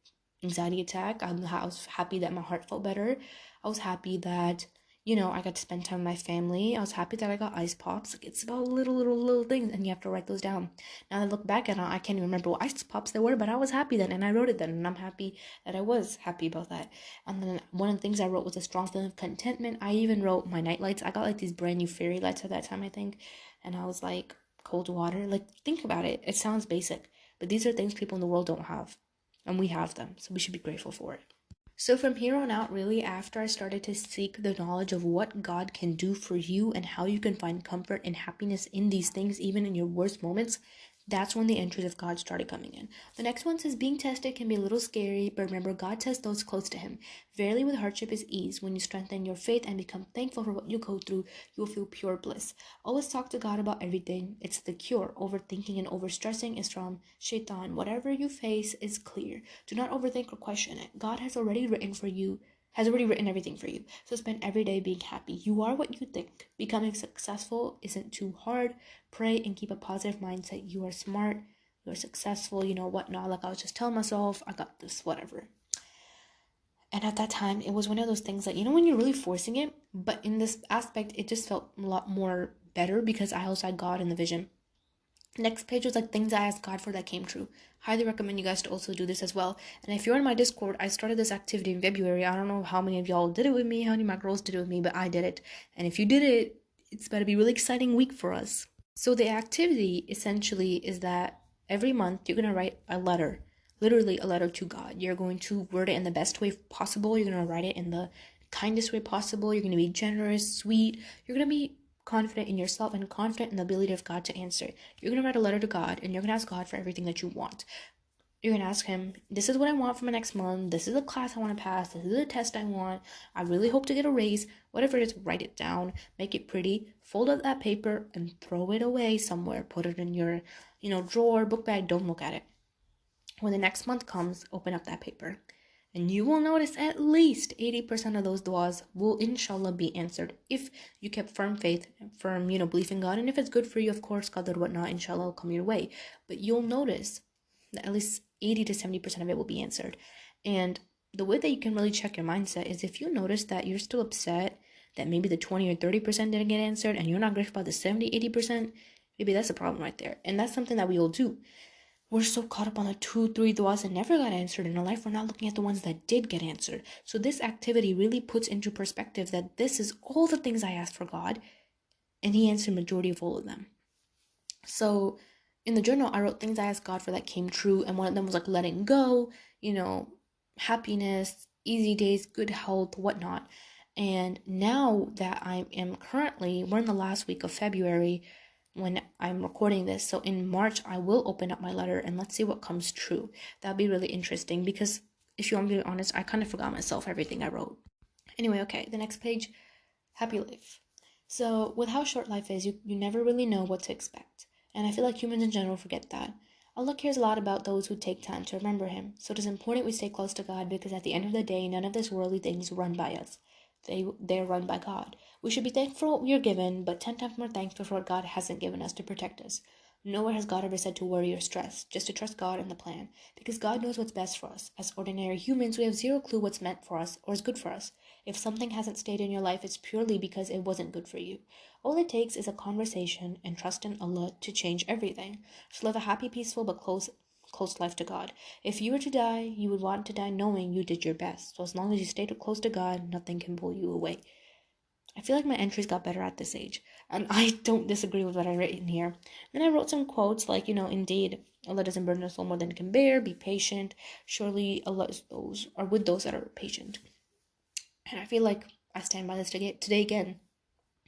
anxiety attack. I was happy that my heart felt better. I was happy that I got to spend time with my family. I was happy that I got ice pops. Like, it's about little things, and you have to write those down. Now that I look back at it, I can't even remember what ice pops they were, but I was happy then, and I wrote it then, and I'm happy that I was happy about that. And then one of the things I wrote was a strong feeling of contentment. I even wrote my night lights. I got like these brand new fairy lights at that time, I think, and I was like, cold water. Like, think about it. It sounds basic, but these are things people in the world don't have, and we have them, so we should be grateful for it. So from here on out, really, after I started to seek the knowledge of what God can do for you and how you can find comfort and happiness in these things, even in your worst moments, that's when the entries of God started coming in. The next one says, being tested can be a little scary, but remember, God tests those close to Him. Verily, with hardship is ease. When you strengthen your faith and become thankful for what you go through, you will feel pure bliss. Always talk to God about everything. It's the cure. Overthinking and overstressing is from shaitan. Whatever you face is clear. Do not overthink or question it. God has already written everything for you. So spend every day being happy. You are what you think. Becoming successful isn't too hard. Pray and keep a positive mindset. You are smart. You are successful. Whatnot. Like I was just telling myself, I got this, whatever. And at that time, it was one of those things that, when you're really forcing it, but in this aspect, it just felt a lot more better because I also had God in the vision. Next page was like things I asked God for that came true. Highly recommend you guys to also do this as well. And if you're in my Discord, I started this activity in February. I don't know how many of y'all did it with me, how many of my girls did it with me, but I did it. And if you did it, it's about to be a really exciting week for us. So the activity essentially is that every month you're going to write a letter, literally a letter to God. You're going to word it in the best way possible. You're going to write it in the kindest way possible. You're going to be generous, sweet. You're going to be confident in yourself and confident in the ability of God to answer. You're going to write a letter to God and you're going to ask God for everything that you want. You're going to ask Him, this is what I want for my next month. This is a class I want to pass. This is a test I want. I really hope to get a raise. Whatever it is, write it down. Make it pretty. Fold up that paper and throw it away somewhere. Put it in your, drawer, book bag. Don't look at it. When the next month comes, open up that paper. And you will notice at least 80% of those du'as will inshallah be answered if you kept firm faith, firm, belief in God. And if it's good for you, of course, qadar, whatnot, inshallah will come your way. But you'll notice that at least 80 to 70% of it will be answered. And the way that you can really check your mindset is if you notice that you're still upset that maybe the 20 or 30% didn't get answered and you're not grateful about the 70, 80%, maybe that's a problem right there. And that's something that we all do. We're so caught up on the 2-3 du'as that never got answered in our life, we're not looking at the ones that did get answered. So this activity really puts into perspective that this is all the things I asked for God, and He answered majority of all of them. So in the journal, I wrote things I asked God for that came true, and one of them was like letting go, happiness, easy days, good health, whatnot. And now that we're in the last week of February, when I'm recording this. So in March, I will open up my letter and let's see what comes true. That'd be really interesting because if you want me to be honest, I kind of forgot myself everything I wrote. Anyway, okay, the next page, happy life. So with how short life is, you never really know what to expect. And I feel like humans in general forget that. Allah cares a lot about those who take time to remember Him. So it is important we stay close to God because at the end of the day, none of this worldly things run by us. They're run by God. We should be thankful for what we are given, but 10 times more thankful for what God hasn't given us to protect us. Nowhere has God ever said to worry or stress, just to trust God and the plan, because God knows what's best for us. As ordinary humans, we have zero clue what's meant for us or is good for us. If something hasn't stayed in your life, it's purely because it wasn't good for you. All it takes is a conversation and trust in Allah to change everything. So live a happy, peaceful, but close life to God. If you were to die, you would want to die knowing you did your best. So as long as you stay close to God, nothing can pull you away. I feel like my entries got better at this age, and I don't disagree with what I write in here. Then I wrote some quotes like, indeed, Allah doesn't burden a soul more than it can bear. Be patient. Surely Allah is with those that are patient. And I feel like I stand by this today again.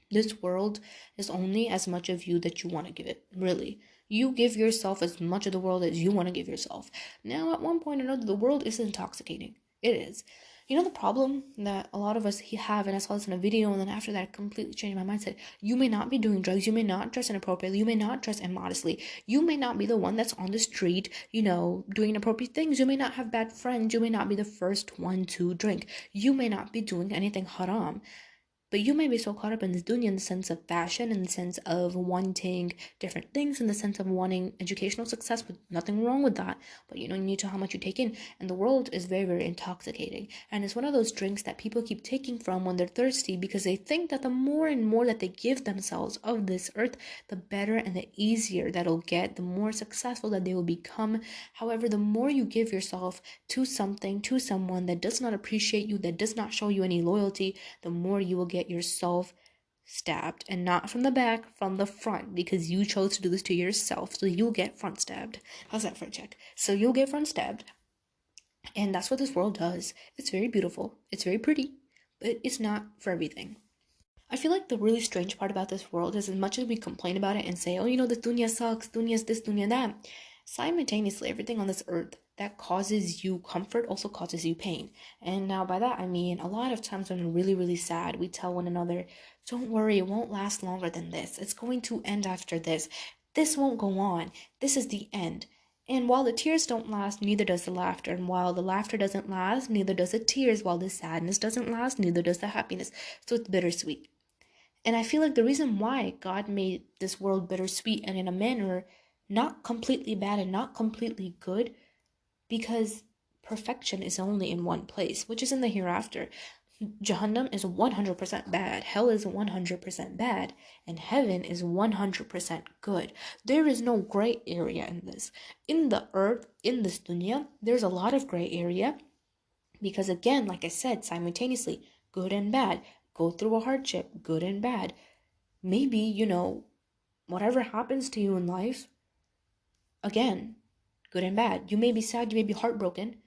This world is only as much of you that you want to give it, really. You give yourself as much of the world as you want to give yourself. Now, at one point or another, the world is intoxicating. It is. The problem that a lot of us have, and I saw this in a video, and then after that, I completely changed my mindset. You may not be doing drugs. You may not dress inappropriately. You may not dress immodestly. You may not be the one that's on the street, doing inappropriate things. You may not have bad friends. You may not be the first one to drink. You may not be doing anything haram. But you may be so caught up in this dunya in the sense of fashion, in the sense of wanting different things, in the sense of wanting educational success, with nothing wrong with that. But you need to know how much you take in. And the world is very, very intoxicating. And it's one of those drinks that people keep taking from when they're thirsty, because they think that the more and more that they give themselves of this earth, the better and the easier that'll get, the more successful that they will become. However, the more you give yourself to something, to someone that does not appreciate you, that does not show you any loyalty, the more you will get yourself stabbed, and not from the back, from the front, because you chose to do this to yourself. So you'll get front stabbed. How's that for a check? So you'll get front stabbed, and that's what this world does. It's very beautiful, it's very pretty, but it's not for everything. I feel like the really strange part about this world is, as much as we complain about it and say, oh, this dunya sucks, dunya's this, dunya that, simultaneously, everything on this earth that causes you comfort also causes you pain. And now by that, I mean, a lot of times when we're really, really sad, we tell one another, don't worry, it won't last longer than this. It's going to end after this. This won't go on. This is the end. And while the tears don't last, neither does the laughter. And while the laughter doesn't last, neither does the tears. While the sadness doesn't last, neither does the happiness. So it's bittersweet. And I feel like the reason why God made this world bittersweet and in a manner not completely bad and not completely good, because perfection is only in one place, which is in the hereafter. Jahannam is 100% bad, hell is 100% bad, and heaven is 100% good. There is no gray area in this. In the earth, in this dunya, there's a lot of gray area, because again, like I said, simultaneously, good and bad. Go through a hardship, good and bad. Maybe, whatever happens to you in life, again, good and bad. You may be sad, you may be heartbroken.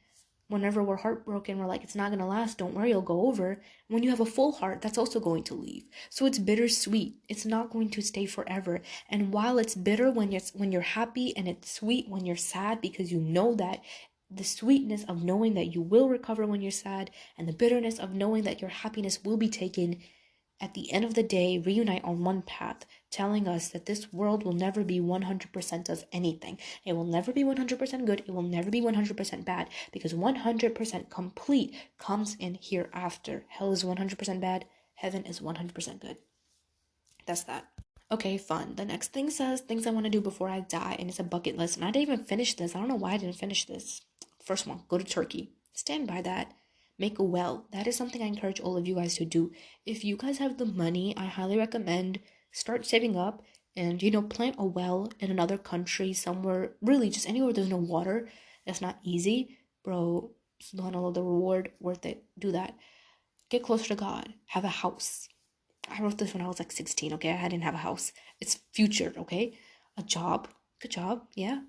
Whenever we're heartbroken, we're like, it's not going to last, don't worry, it'll go over. When you have a full heart, that's also going to leave. So it's bittersweet. It's not going to stay forever. And while it's bitter when you're happy, and it's sweet when you're sad, because you know that the sweetness of knowing that you will recover when you're sad, and the bitterness of knowing that your happiness will be taken, at the end of the day, reunite on one path, telling us that this world will never be 100% of anything. It will never be 100% good. It will never be 100% bad, because 100% complete comes in hereafter. Hell is 100% bad. Heaven is 100% good. That's that. Okay, fun. The next thing says things I want to do before I die, and it's a bucket list. And I didn't even finish this. I don't know why I didn't finish this. First one, go to Turkey. Stand by that. Make a well. That is something I encourage all of you guys to do. If you guys have the money, I highly recommend start saving up and, plant a well in another country, somewhere, really just anywhere there's no water. That's not easy. Bro, subhanAllah, the reward, worth it. Do that. Get closer to God. Have a house. I wrote this when I was like 16, okay? I didn't have a house. It's future, okay? A job. Good job, yeah.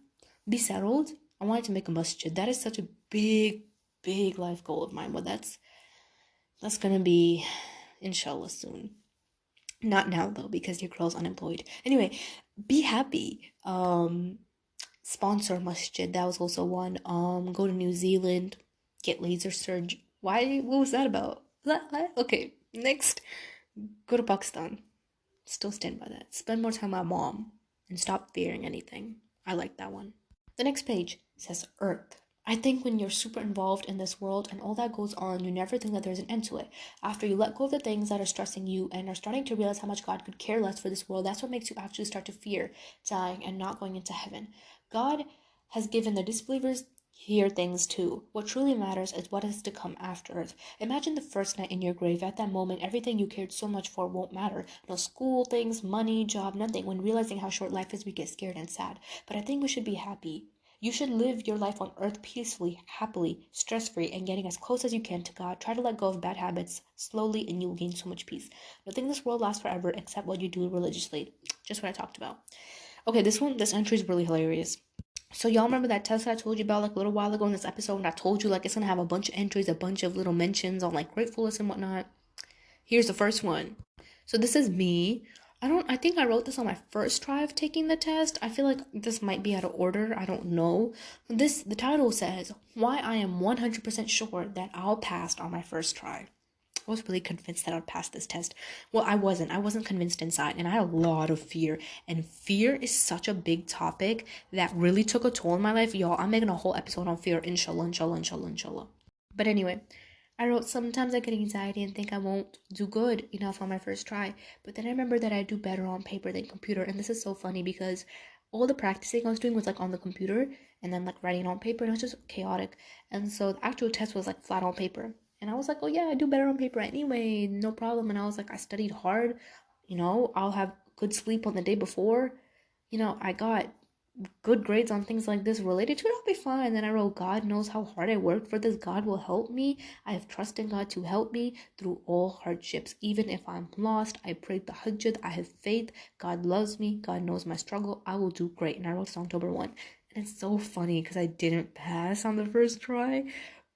Be settled. I wanted to make a masjid. That is such a big, big life goal of mine. But that's gonna be, inshallah, soon. Not now, though, because your girl's unemployed. Anyway, be happy. Sponsor masjid. That was also one. Go to New Zealand. Get laser surgery. Why? What was that about? Okay, next. Go to Pakistan. Still stand by that. Spend more time with my mom and stop fearing anything. I like that one. The next page says Earth. I think when you're super involved in this world and all that goes on, you never think that there's an end to it. After you let go of the things that are stressing you and are starting to realize how much God could care less for this world, that's what makes you actually start to fear dying and not going into heaven. God has given the disbelievers here things too. What truly matters is what is to come after it. Imagine the first night in your grave. At that moment, everything you cared so much for won't matter. No school things, money, job, nothing. When realizing how short life is, we get scared and sad. But I think we should be happy. You should live your life on earth peacefully, happily, stress-free, and getting as close as you can to God. Try to let go of bad habits slowly, and you will gain so much peace. Nothing in this world lasts forever except what you do religiously. Just what I talked about. Okay, this entry is really hilarious. So y'all remember that test I told you about like a little while ago in this episode when I told you like it's gonna have a bunch of entries, a bunch of little mentions on like gratefulness and whatnot? Here's the first one. So this is me. I think I wrote this on my first try of taking the test. I feel like this might be out of order. I don't know. The title says, Why I am 100% sure that I'll pass on my first try. I was really convinced that I would pass this test. Well, I wasn't. I wasn't convinced inside, and I had a lot of fear. And fear is such a big topic that really took a toll on my life. Y'all, I'm making a whole episode on fear. Inshallah, inshallah, inshallah, inshallah. But anyway, I wrote, sometimes I get anxiety and think I won't do good enough on my first try. But then I remember that I do better on paper than computer. And this is so funny because all the practicing I was doing was like on the computer and then like writing on paper, and it was just chaotic. And so the actual test was like flat on paper. And I was like, oh yeah, I do better on paper anyway, no problem. And I was like, I studied hard, I'll have good sleep on the day before. I got good grades on things like this related to it, I'll be fine. Then I wrote, God knows how hard I worked for this. God will help me. I have trust in God to help me through all hardships. Even if I'm lost, I prayed the Hajjat. I have faith. God loves me. God knows my struggle. I will do great. And I wrote this on October 1. And it's so funny because I didn't pass on the first try,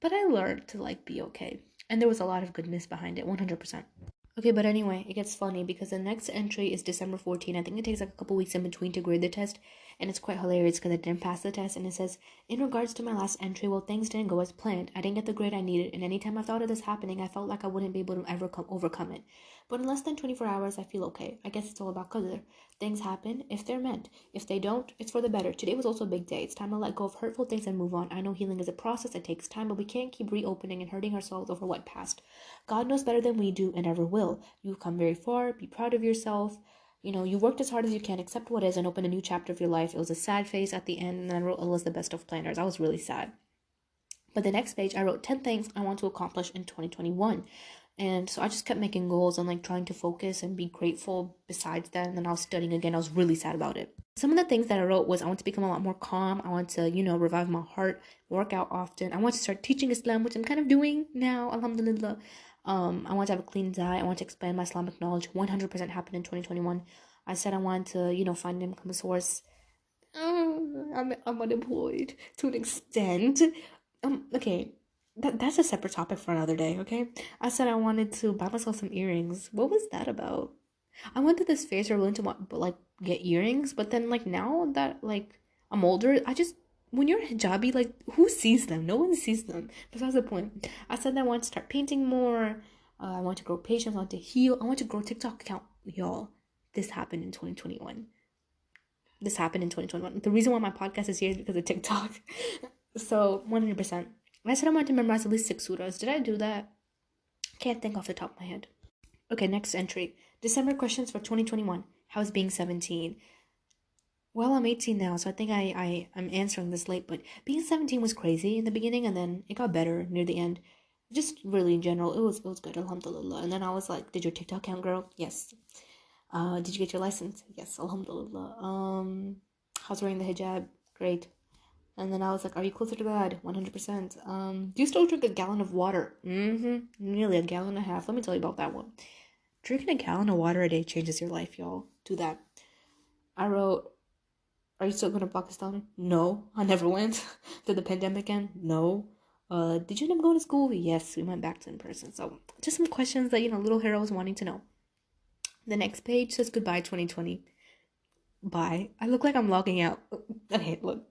but I learned to like be okay. And there was a lot of goodness behind it, 100%. Okay, but anyway, it gets funny because the next entry is December 14. I think it takes like a couple weeks in between to grade the test, and it's quite hilarious because I didn't pass the test. And it says, in regards to my last entry, well, things didn't go as planned. I didn't get the grade I needed, and anytime I thought of this happening, I felt like I wouldn't be able to ever overcome it. But in less than 24 hours, I feel okay. I guess it's all about qadr. Things happen if they're meant. If they don't, it's for the better. Today was also a big day. It's time to let go of hurtful things and move on. I know healing is a process. It takes time, but we can't keep reopening and hurting ourselves over what passed. God knows better than we do and ever will. You've come very far. Be proud of yourself. You worked as hard as you can, accept what is, and open a new chapter of your life. It was a sad phase at the end, and then I wrote Allah's the best of planners. I was really sad. But the next page, I wrote 10 things I want to accomplish in 2021. And so I just kept making goals and like trying to focus and be grateful besides that. And then I was studying again. I was really sad about it. Some of the things that I wrote was I want to become a lot more calm. I want to, revive my heart, work out often. I want to start teaching Islam, which I'm kind of doing now, alhamdulillah. I want to have a clean diet. I want to expand my Islamic knowledge. 100% happened in 2021. I said I want to, find and become a source. I'm unemployed to an extent. Okay, that's a separate topic for another day, okay? I said I wanted to buy myself some earrings. What was that about? I went to this phase where I willing to want, like get earrings, but then like now that like I'm older, when you're hijabi, like who sees them? No one sees them. Besides the point. I said that I want to start painting more. I want to grow patience. I want to heal. I want to grow TikTok account, y'all. This happened in 2021. This happened in 2021. The reason why my podcast is here is because of TikTok. So 100%. I said I wanted to memorize at least 6 surahs. Did I do that? Can't think off the top of my head. Okay, next entry. December questions for 2021. How's being 17? Well, I'm 18 now, so I think I'm answering this late, but being 17 was crazy in the beginning, and then it got better near the end. Just really in general, it was good, alhamdulillah. And then I was like, did your TikTok count, girl? Yes. Did you get your license? Yes, alhamdulillah. How's wearing the hijab? Great. And then I was like, are you closer to God? 100%. Do you still drink a gallon of water? Nearly a gallon and a half. Let me tell you about that one. Drinking a gallon of water a day changes your life, y'all. Do that. I wrote, are you still going to Pakistan? No, I never went. Did the pandemic end? No. Did you end up going to school? Yes, we went back to in person. So just some questions that, little heroes wanting to know. The next page says goodbye 2020. Bye. I look like I'm logging out. Okay, look.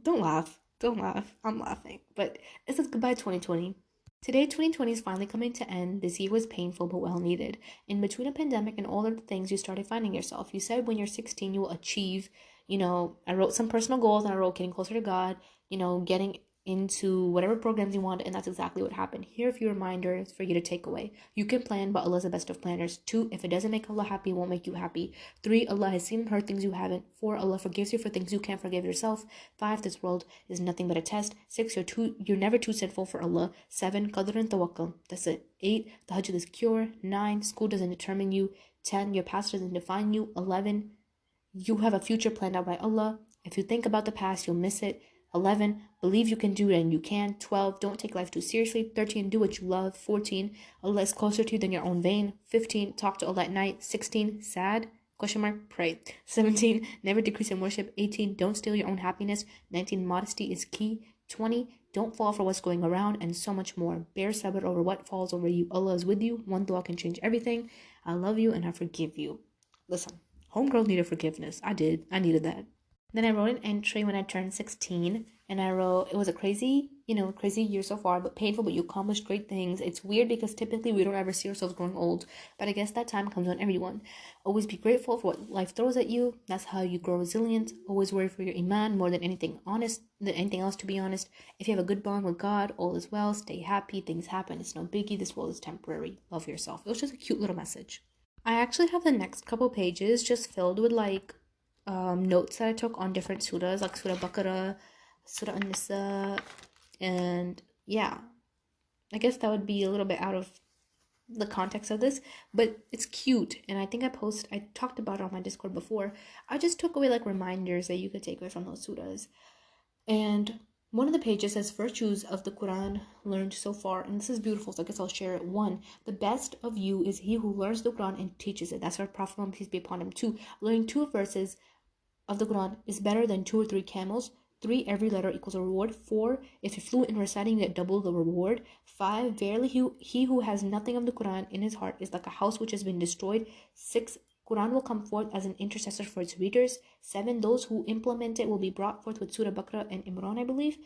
Don't laugh. Don't laugh. I'm laughing. But it says goodbye 2020. Today, 2020 is finally coming to end. This year was painful but well needed. In between a pandemic and all of the things, you started finding yourself. You said when you're 16, you will achieve, I wrote some personal goals and I wrote getting closer to God, getting into whatever programs you want, and that's exactly what happened. Here are a few reminders for you to take away. You can plan, but Allah's the best of planners. 2, if it doesn't make Allah happy, it won't make you happy. 3, Allah has seen and heard things you haven't. 4, Allah forgives you for things you can't forgive yourself. 5, this world is nothing but a test. 6, you're never too sinful for Allah. 7, qadr and tawakkul. That's it. 8, the hajj is cure. 9, school doesn't determine you. 10, your past doesn't define you. 11, you have a future planned out by Allah. If you think about the past, you'll miss it. 11, believe you can do it and you can. 12, don't take life too seriously. 13, do what you love. 14, Allah is closer to you than your own vein. 15, talk to Allah at night. 16, sad? Question mark, pray. 17, never decrease in worship. 18, don't steal your own happiness. 19, modesty is key. 20, don't fall for what's going around, and so much more. Bear sabr over what falls over you. Allah is with you. One dua can change everything. I love you and I forgive you. Listen, homegirl needed forgiveness. I did. I needed that. Then I wrote an entry when I turned 16, and I wrote, it was a crazy year so far, but painful, but you accomplished great things. It's weird because typically we don't ever see ourselves growing old, but I guess that time comes on everyone. Always be grateful for what life throws at you. That's how you grow resilient. Always worry for your iman more than anything else, to be honest. If you have a good bond with God, all is well. Stay happy. Things happen. It's no biggie. This world is temporary. Love yourself. It was just a cute little message. I actually have the next couple pages just filled with notes that I took on different surahs, like Surah Baqarah, Surah An-Nisa, and yeah, I guess that would be a little bit out of the context of this, but it's cute, and I think I talked about it on my Discord before. I just took away reminders that you could take away from those surahs, and one of the pages says virtues of the Quran learned so far, and this is beautiful, so I guess I'll share it. 1, the best of you is he who learns the Quran and teaches it. That's our Prophet Muhammad, peace be upon him. 2, learning 2 verses of the Quran is better than 2 or 3 camels. 3, every letter equals a reward. 4, if you're fluent in reciting, you get double the reward. 5, verily he who has nothing of the Quran in his heart is like a house which has been destroyed. 6, Quran will come forth as an intercessor for its readers. 7, those who implement it will be brought forth with Surah Baqarah and Imran, I believe.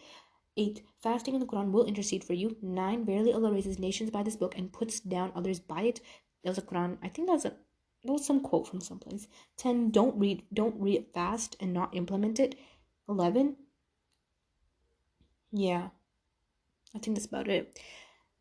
8, fasting in the Quran will intercede for you. 9, verily Allah raises nations by this book and puts down others by it. That was a Quran, I think that was some quote from someplace. 10, don't read it fast and not implement it. 11, yeah, I think that's about it.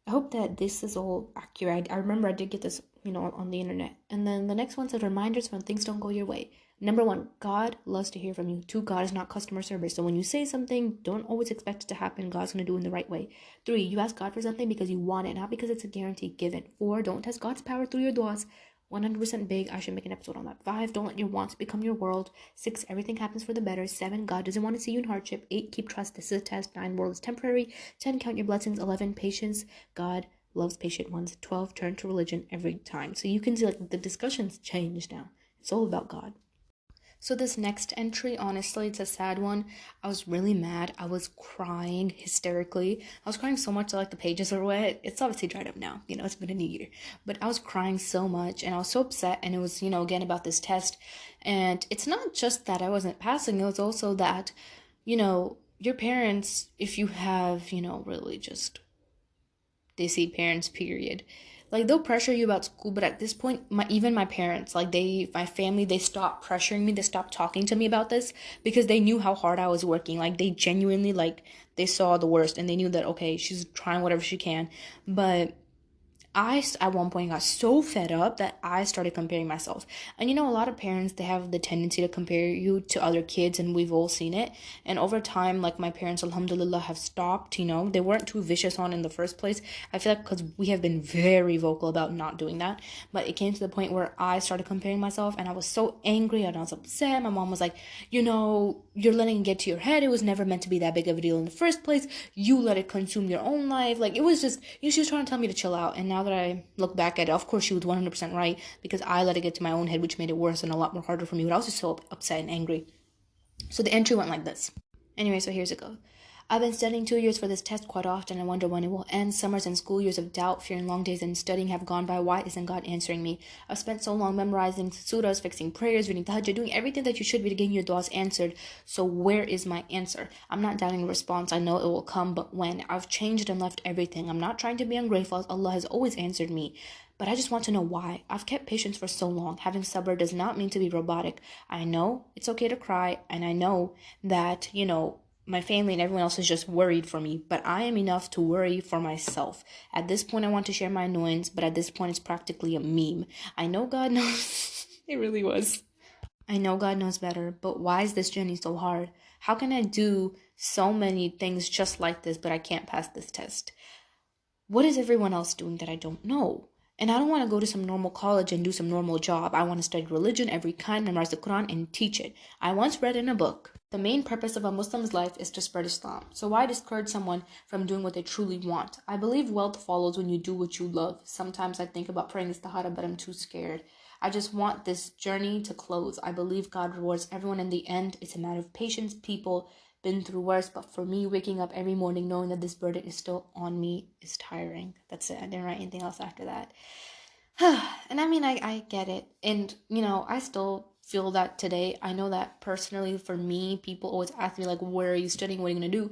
I hope that this is all accurate. I remember I did get this, on the internet. And then the next one said reminders when things don't go your way. Number 1, God loves to hear from you. 2, God is not customer service. So when you say something, don't always expect it to happen. God's going to do it in the right way. 3, you ask God for something because you want it, not because it's a guarantee given. 4, don't test God's power through your duas. 100% big. I should make an episode on that. 5, don't let your wants become your world. 6, everything happens for the better. 7, God doesn't want to see you in hardship. 8, keep trust. This is a test. 9, world is temporary. 10, count your blessings. 11, patience. God loves patient ones. 12, turn to religion every time. So you can see the discussions change now. It's all about God. So this next entry, honestly, it's a sad one. I was really mad. I was crying hysterically. I was crying so much that the pages are wet. It's obviously dried up now. It's been a new year. But I was crying so much and I was so upset. And it was, again, about this test. And it's not just that I wasn't passing. It was also that, your parents, if you have, really just dissy parents, period. They'll pressure you about school, but at this point, my parents, my family, they stopped pressuring me. They stopped talking to me about this because they knew how hard I was working. They genuinely, they saw the worst and they knew that, okay, she's trying whatever she can. But I, at one point, got so fed up that I started comparing myself. And a lot of parents, they have the tendency to compare you to other kids, and we've all seen it. And over time, my parents, alhamdulillah, have stopped, they weren't too vicious on in the first place. I feel because we have been very vocal about not doing that. But it came to the point where I started comparing myself, and I was so angry, and I was upset. My mom was like, you're letting it get to your head. It was never meant to be that big of a deal in the first place. You let it consume your own life. It was just, she was trying to tell me to chill out. And now that I look back at it, of course she was 100% right, because I let it get to my own head, which made it worse and a lot more harder for me. But I was just so upset and angry. So the entry went like this. Anyway, so here's it go. I've been studying 2 years for this test quite often. I wonder when it will end. Summers and school years of doubt, fear, and long days in studying have gone by. Why isn't God answering me? I've spent so long memorizing surahs, fixing prayers, reading tahajjud, doing everything that you should be to getting your du'as answered. So where is my answer? I'm not doubting the response. I know it will come, but when? I've changed and left everything. I'm not trying to be ungrateful, as Allah has always answered me. But I just want to know why. I've kept patience for so long. Having sabr does not mean to be robotic. I know it's okay to cry, and I know that, my family and everyone else is just worried for me, but I am enough to worry for myself. At this point, I want to share my annoyance, but at this point, it's practically a meme. I know God knows. It really was. I know God knows better, but why is this journey so hard? How can I do so many things just like this, but I can't pass this test? What is everyone else doing that I don't know? And I don't want to go to some normal college and do some normal job. I want to study religion, every kind, memorize the Quran, and teach it. I once read in a book, the main purpose of a Muslim's life is to spread Islam. So why discourage someone from doing what they truly want? I believe wealth follows when you do what you love. Sometimes I think about praying istihara, but I'm too scared. I just want this journey to close. I believe God rewards everyone in the end. It's a matter of patience. People been through worse, but for me, waking up every morning knowing that this burden is still on me is tiring. That's it. I didn't write anything else after that. And I mean, I get it. And, I still feel that today. I know that personally for me, people always ask me, like, where are you studying? What are you going to do?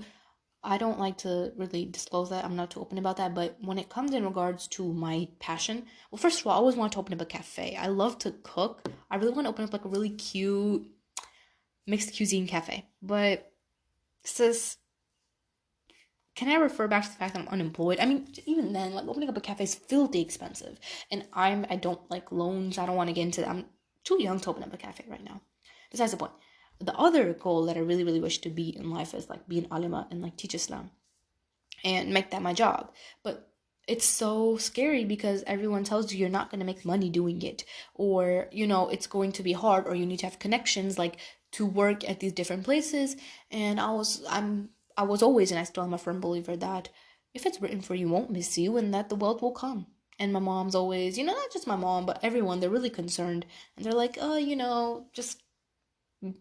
I don't like to really disclose that. I'm not too open about that. But when it comes in regards to my passion, well, first of all, I always want to open up a cafe. I love to cook. I really want to open up like a really cute mixed cuisine cafe. But sis, can I refer back to the fact that I'm unemployed? I mean, even then, like opening up a cafe is filthy expensive, and I don't like loans. I don't want to get into that. I'm too young to open up a cafe right now. Besides the point, the other goal that I really really wish to be in life is like be an alima and like teach Islam and make that my job. But it's so scary because everyone tells you you're not going to make money doing it, or it's going to be hard, or you need to have connections like to work at these different places. And I was always, and I still am a firm believer that if it's written for you, won't miss you, and that the wealth will come. And my mom's always, not just my mom, but everyone, they're really concerned, and they're like, oh, just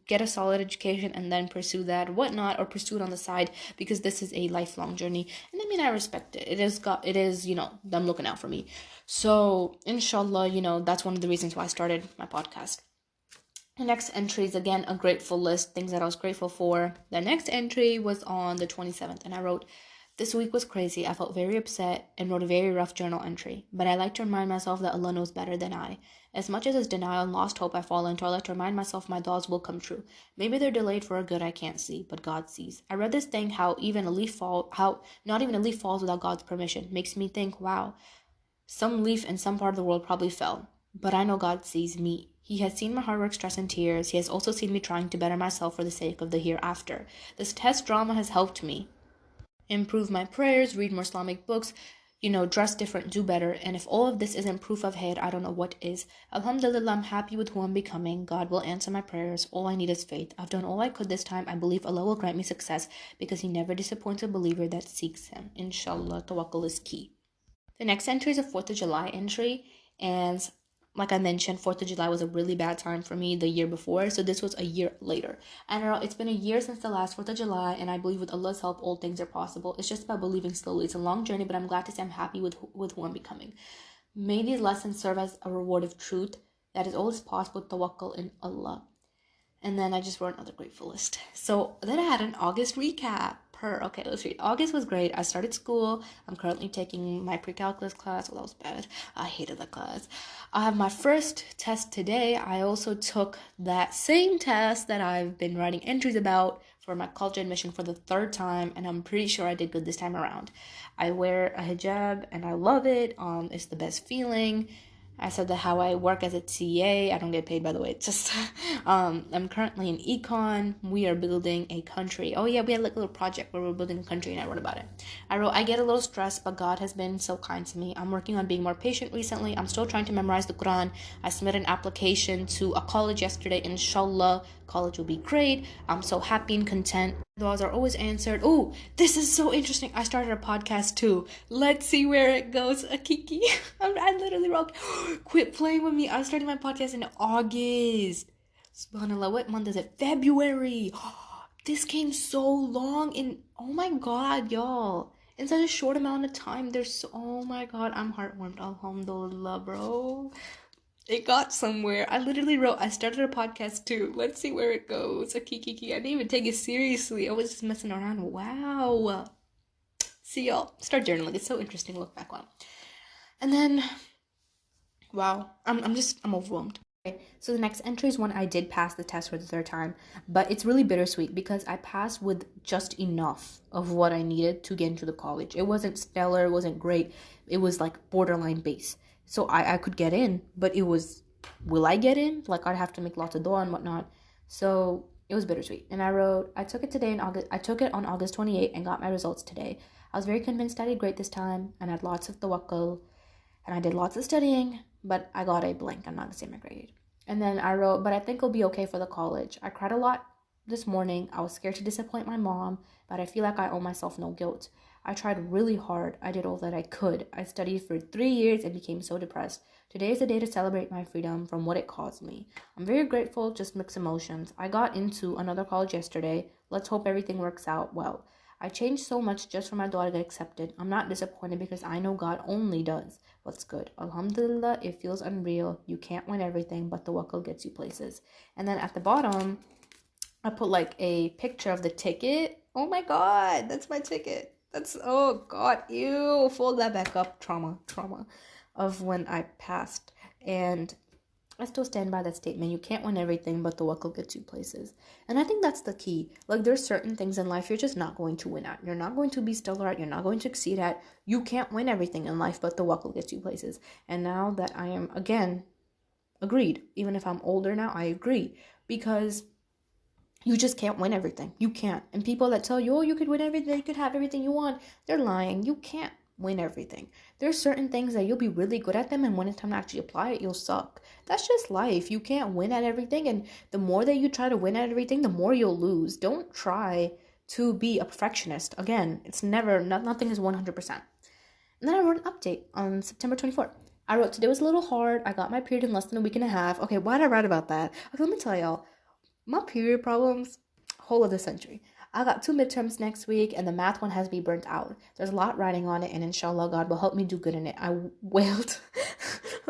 get a solid education and then pursue that whatnot, or pursue it on the side, because this is a lifelong journey. And I mean, I respect it. It is them looking out for me. So inshallah, that's one of the reasons why I started my podcast. The next entry is again a grateful list, things that I was grateful for. The next entry was on the 27th, and I wrote, this week was crazy. I felt very upset and wrote a very rough journal entry. But I like to remind myself that Allah knows better than I. As much as it's denial and lost hope I fall into, I like to remind myself my thoughts will come true. Maybe they're delayed for a good I can't see, but God sees. I read this thing how not even a leaf falls without God's permission. Makes me think, wow, some leaf in some part of the world probably fell. But I know God sees me. He has seen my hard work, stress, and tears. He has also seen me trying to better myself for the sake of the hereafter. This test drama has helped me improve my prayers, read more Islamic books, dress different, do better. And if all of this isn't proof of hate, I don't know what is. Alhamdulillah, I'm happy with who I'm becoming. God will answer my prayers. All I need is faith. I've done all I could this time. I believe Allah will grant me success because He never disappoints a believer that seeks Him. Inshallah, tawakkul is key. The next entry is a 4th of July entry, and like I mentioned, 4th of July was a really bad time for me the year before, so this was a year later. And it's been a year since the last 4th of July, and I believe with Allah's help, all things are possible. It's just about believing slowly. It's a long journey, but I'm glad to say I'm happy with who I'm becoming. May these lessons serve as a reward of truth that is always possible with tawakkul in Allah. And then I just wrote another grateful list. So then I had an August recap. Okay, let's read. August was great. I started school. I'm currently taking my pre-calculus class. Well, that was bad. I hated that class. I have my first test today. I also took that same test that I've been writing entries about for my college admission for the 3rd time, and I'm pretty sure I did good this time around. I wear a hijab and I love it. It's the best feeling. I said that how I work as a TA. I don't get paid, by the way. It's just, I'm currently in econ. We are building a country. Oh yeah, we had like a little project where we're building a country, and I wrote about it. I get a little stressed, but God has been so kind to me. I'm working on being more patient recently. I'm still trying to memorize the Quran. I submitted an application to a college yesterday. Inshallah, college will be great. I'm so happy and content. Those are always answered. Oh, this is so interesting. I started a podcast too. Let's see where it goes. Akiki. I literally wrote, quit playing with me. I started my podcast in August. Subhanallah, what month is it? February. This came so long in, oh my God, y'all. In such a short amount of time, oh my God, I'm heartwarmed. Alhamdulillah, bro. It got somewhere. I literally wrote, I started a podcast too. Let's see where it goes. Akiki. I didn't even take it seriously. I was just messing around. Wow. See y'all. Start journaling. It's so interesting to look back on. And then, wow. I'm overwhelmed. Okay, so the next entry is when I did pass the test for the third time, but it's really bittersweet because I passed with just enough of what I needed to get into the college. It wasn't stellar, it wasn't great, it was like borderline base. So I could get in, but it was, will I get in? Like I'd have to make lots of dua and whatnot. So it was bittersweet. And I took it today in August, I took it on August 28th and got my results today. I was very convinced I did great this time and I had lots of tawakkul and I did lots of studying, but I got a blank. I'm not gonna say my grade. And then I wrote, but I think it'll be okay for the college. I cried a lot this morning. I was scared to disappoint my mom, but I feel like I owe myself no guilt. I tried really hard. I did all that I could. I studied for 3 years and became so depressed. Today is a day to celebrate my freedom from what it caused me. I'm very grateful, just mixed emotions. I got into another college yesterday. Let's hope everything works out well. I changed so much just for my daughter to get accepted. I'm not disappointed because I know God only does what's good. Alhamdulillah, it feels unreal. You can't win everything, but the tawakkul gets you places. And then at the bottom, I put like a picture of the ticket. Oh my God, that's my ticket. That's, oh God, ew. Fold that back up. Trauma of when I passed. And I still stand by that statement. You can't win everything, but the tawakkul gets you places. And I think that's the key. Like, there's certain things in life you're just not going to win at. You're not going to be stellar at. You're not going to exceed at. You can't win everything in life, but the tawakkul gets you places. And now that I am, again, agreed. Even if I'm older now, I agree. Because you just can't win everything. You can't. And people that tell you, oh, you could win everything, you could have everything you want, they're lying. You can't win everything. There's certain things that you'll be really good at them, and when it's time to actually apply it, you'll suck. That's just life. You can't win at everything, and the more that you try to win at everything, the more you'll lose. Don't try to be a perfectionist. Again, it's never, nothing is 100%. And then I wrote an update on September 24th. I wrote, today was a little hard. I got my period in less than a week and a half. Okay, why did I write about that? Okay, let me tell y'all. My period problems, whole of the century. I got 2 midterms next week, and the math one has me burnt out. There's a lot writing on it, and inshallah, God will help me do good in it. I wailed.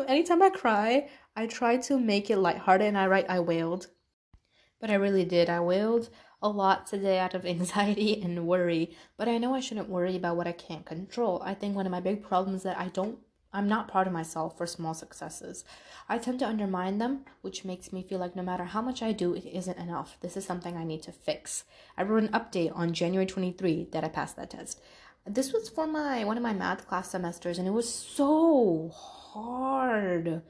Anytime I cry, I try to make it lighthearted, and I write, I wailed. But I really did. I wailed a lot today out of anxiety and worry. But I know I shouldn't worry about what I can't control. I think one of my big problems is that I'm not proud of myself for small successes. I tend to undermine them, which makes me feel like no matter how much I do, it isn't enough. This is something I need to fix. I wrote an update on January 23 that I passed that test. This was for one of my math class semesters, and it was so hard.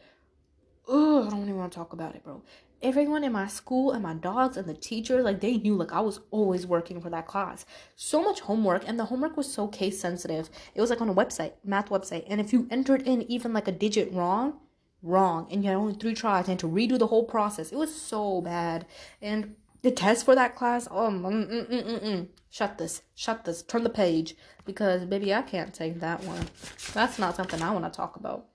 Ugh, I don't even want to talk about it, bro. Everyone in my school and my dogs and the teachers, like, they knew, like, I was always working for that class. So much homework, and the homework was so case sensitive. It was like on a website, math website, and if you entered in even like a digit wrong, and you had only 3 tries and to redo the whole process. It was so bad. And the test for that class, shut this, turn the page, because baby, I can't take that one. That's not something I want to talk about.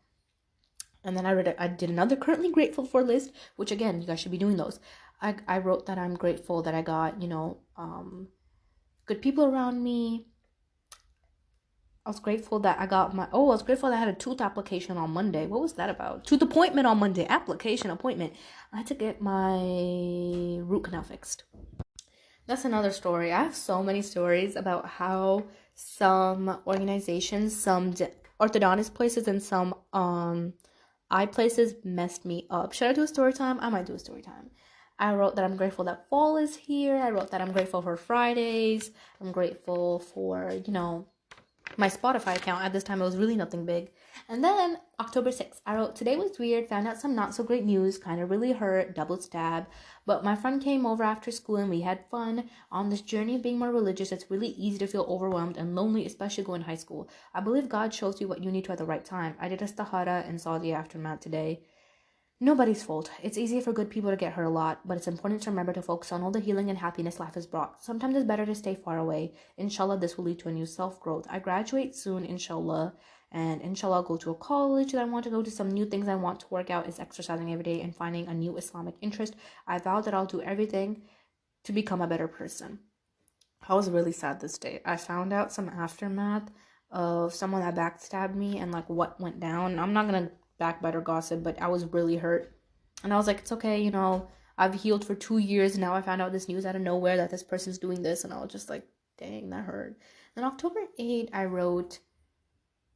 And then I did another currently grateful for list, which again, you guys should be doing those. I wrote that I'm grateful that I got, good people around me. I was grateful that I was grateful that I had a tooth application on Monday. What was that about? Tooth appointment on Monday. Appointment. I had to get my root canal fixed. That's another story. I have so many stories about how some organizations, some orthodontist places, and some eye places messed me up. Should I do a story time? I might do a story time. I wrote that I'm grateful that fall is here. I wrote that I'm grateful for Fridays. I'm grateful for, my Spotify account. At this time, it was really nothing big. And then October 6th, I wrote, today was weird, found out some not so great news, kind of really hurt, double stab. But my friend came over after school and we had fun. On this journey of being more religious, it's really easy to feel overwhelmed and lonely, especially going to high school. I believe God shows you what you need to at the right time. I did a stahara and saw the aftermath today. Nobody's fault. It's easy for good people to get hurt a lot, but it's important to remember to focus on all the healing and happiness life has brought. Sometimes it's better to stay far away. Inshallah, this will lead to a new self-growth. I graduate soon, inshallah, and inshallah, I'll go to a college that I want to go to. Some new things I want to work out is exercising every day and finding a new Islamic interest. I vow that I'll do everything to become a better person. I was really sad this day. I found out some aftermath of someone that backstabbed me and like what went down. I'm not gonna backbite or gossip, but I was really hurt. And I was like, it's okay, I've healed for 2 years. Now I found out this news out of nowhere that this person's doing this. And I was just like, dang, that hurt. And October 8th, I wrote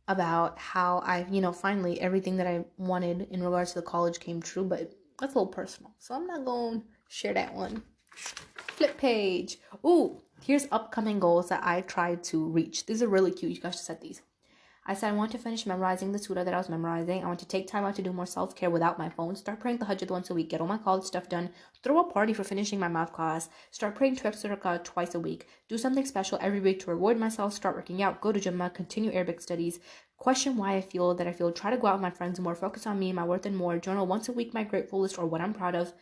about how I, finally everything that I wanted in regards to the college came true. But That's a little personal, so I'm not going to share that one. Flip page. Ooh, here's upcoming goals that I tried to reach. These are really cute. You guys should set these. I said I want to finish memorizing the surah that I was memorizing. I want to take time out to do more self-care without my phone. Start praying the Hajj once a week. Get all my college stuff done. Throw a party for finishing my math class. Start praying 2 extra rakah twice a week. Do something special every week to reward myself. Start working out. Go to Jummah. Continue Arabic studies. Question why I feel that I feel. Try to go out with my friends more. Focus on me, my worth, and more. Journal once a week my grateful list or what I'm proud of.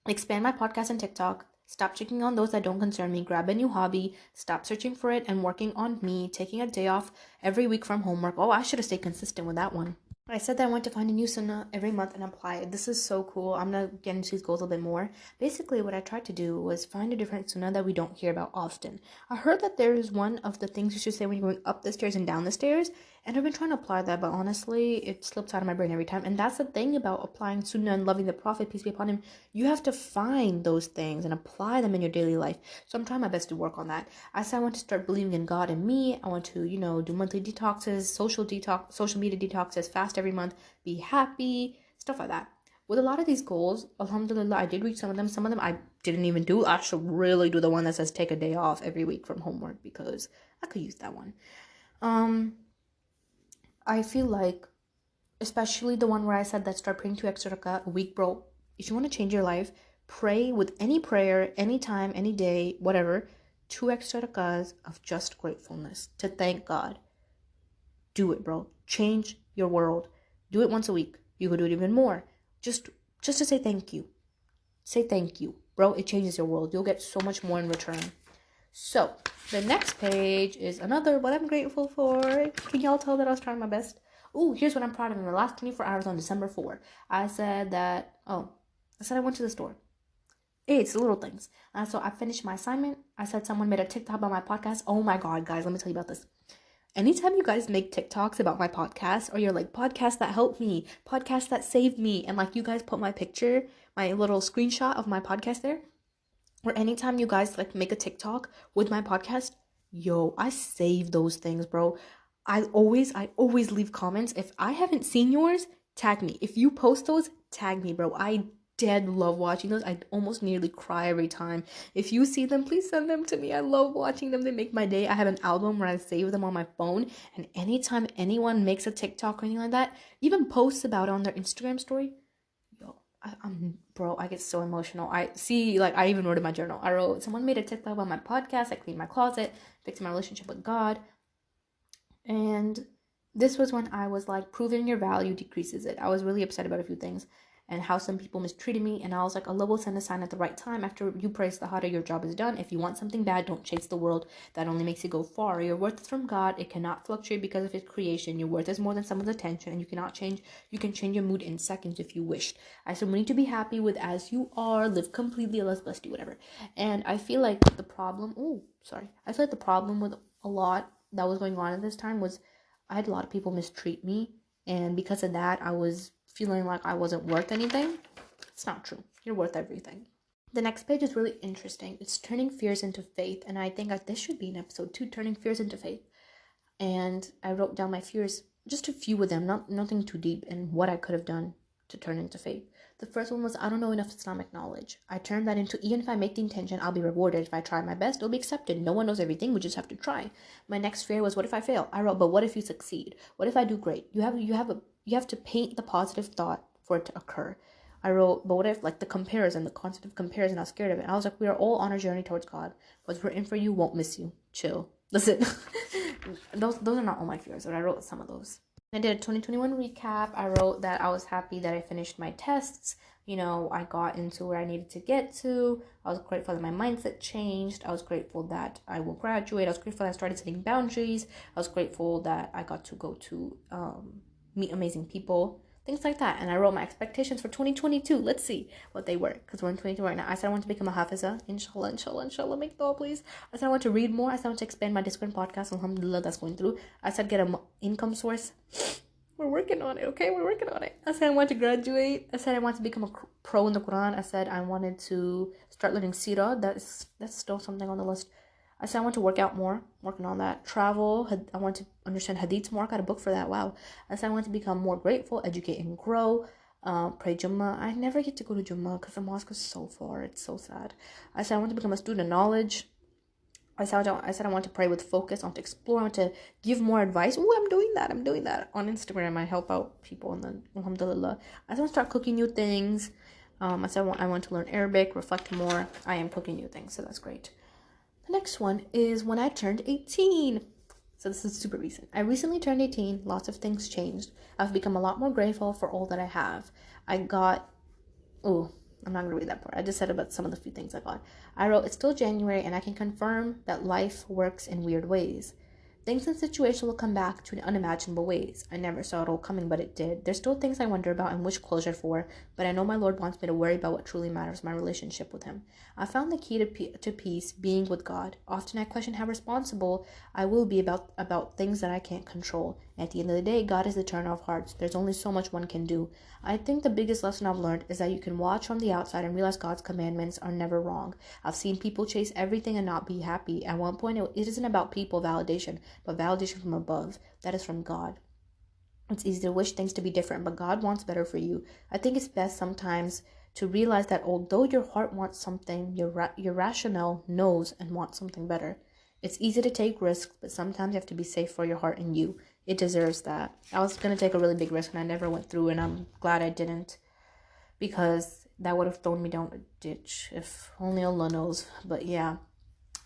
Expand my podcast and TikTok. Stop checking on those that don't concern me. Grab a new hobby. Stop searching for it and working on me. Taking a day off every week from homework. Oh, I should have stayed consistent with that one. I said that I want to find a new sunnah every month and apply it. This is so cool. I'm going to get into these goals a bit more. Basically, what I tried to do was find a different sunnah that we don't hear about often. I heard that there is one of the things you should say when you're going up the stairs and down the stairs. And I've been trying to apply that, but honestly, it slips out of my brain every time. And that's the thing about applying sunnah and loving the Prophet, peace be upon him. You have to find those things and apply them in your daily life. So I'm trying my best to work on that. I said I want to start believing in God and me. I want to, do monthly detoxes, social media detoxes, fast every month, be happy, stuff like that. With a lot of these goals, alhamdulillah, I did reach some of them. Some of them I didn't even do. I should really do the one that says take a day off every week from homework because I could use that one. I feel like, especially the one where I said that start praying 2 extra rakah a week, bro. If you want to change your life, pray with any prayer, anytime, any day, whatever, 2 extra rakahs of just gratefulness to thank God. Do it, bro. Change your world. Do it once a week. You could do it even more. Just to say thank you. Say thank you, bro. It changes your world. You'll get so much more in return. So, the next page is another what I'm grateful for. Can y'all tell that I was trying my best? Ooh, here's what I'm proud of. In the last 24 hours on December 4, I said I went to the store. It's little things. And so I finished my assignment. I said someone made a TikTok about my podcast. Oh my God, guys, let me tell you about this. Anytime you guys make TikToks about my podcast, or you're like, podcast that helped me, podcast that saved me, and like you guys put my picture, my little screenshot of my podcast there, or anytime you guys like make a TikTok with my podcast, yo, I save those things, bro. I always leave comments. If I haven't seen yours, tag me. If you post those, tag me, bro. I dead love watching those. I almost nearly cry every time. If you see them, please send them to me. I love watching them. They make my day. I have an album where I save them on my phone, and anytime anyone makes a TikTok or anything like that, even posts about it on their Instagram story, I get so emotional. I even wrote in my journal. I wrote, someone made a TikTok about my podcast. I cleaned my closet, fixing my relationship with God. And this was when I was like, proving your value decreases it. I was really upset about a few things and how some people mistreated me. And I was like, Allah will send a sign at the right time. After you praise the Hada, your job is done. If you want something bad, don't chase the world. That only makes you go far. Your worth is from God. It cannot fluctuate because of his creation. Your worth is more than someone's attention, and you can change your mood in seconds if you wished. I said, we need to be happy with as you are, live completely, Allah's blessed you, whatever. And I feel like the problem with a lot that was going on at this time was I had a lot of people mistreat me, and because of that, I was feeling like I wasn't worth anything. It's not true. You're worth everything. The next page is really interesting. It's turning fears into faith, and I think this should be an episode 2, turning fears into faith. And I wrote down my fears, just a few of them, nothing too deep, and what I could have done to turn into faith. The first one was, I don't know enough Islamic knowledge. I turned that into, even if I make the intention, I'll be rewarded. If I try my best, it'll be accepted. No one knows everything. We just have to try. My next fear was, what if I fail? I wrote, but what if you succeed? What if I do great? You have to paint the positive thought for it to occur. I wrote, but what if, like, the concept of comparison, I was scared of it. I was like, we are all on a journey towards God. What's written for you won't miss you. Chill. Listen, those are not all my fears, but I wrote some of those. I did a 2021 recap. I wrote that I was happy that I finished my tests. I got into where I needed to get to. I was grateful that my mindset changed. I was grateful that I will graduate. I was grateful that I started setting boundaries. I was grateful that I got to go to meet amazing people. Things like that. And I wrote my expectations for 2022. Let's see what they were, because we're in 2022 right now. I said I want to become a hafiza. Inshallah, make dua, please. I said I want to read more. I said I want to expand my Discord podcast. Alhamdulillah, that's going through. I said get an income source. We're working on it, okay? We're working on it. I said I want to graduate. I said I want to become a pro in the Quran. I said I wanted to start learning Sirah. That's still something on the list. I said I want to work out more, working on that. Travel, I want to understand hadiths more. I got a book for that, wow. I said I want to become more grateful, educate, and grow. pray Jummah. I never get to go to Jummah because the mosque is so far. It's so sad. I said I want to become a student of knowledge. I said I want to pray with focus. I want to explore. I want to give more advice. Oh, I'm doing that. On Instagram. I help out people, and then alhamdulillah. I want to start cooking new things. I said I want to learn Arabic, reflect more. I am cooking new things, so that's great. The next one is when I turned 18. So this is super recent. I recently turned 18. Lots of things changed. I've become a lot more grateful for all that I have. I'm not going to read that part. I just said about some of the few things I got. I wrote, it's still January and I can confirm that life works in weird ways. Things and situations will come back to unimaginable ways. I never saw it all coming, but it did. There's still things I wonder about and wish closure for, but I know my Lord wants me to worry about what truly matters, my relationship with Him. I found the key to peace being with God. Often I question how responsible I will be about things that I can't control. At the end of the day, God is the turner of hearts. There's only so much one can do. I think the biggest lesson I've learned is that you can watch from the outside and realize God's commandments are never wrong. I've seen people chase everything and not be happy. At one point, it isn't about people validation, but validation from above. That is from God. It's easy to wish things to be different, but God wants better for you. I think it's best sometimes to realize that although your heart wants something, your rationale knows and wants something better. It's easy to take risks, but sometimes you have to be safe for your heart and you. It deserves that. I was going to take a really big risk and I never went through, and I'm glad I didn't, because that would have thrown me down a ditch, if only Allah knows. But yeah.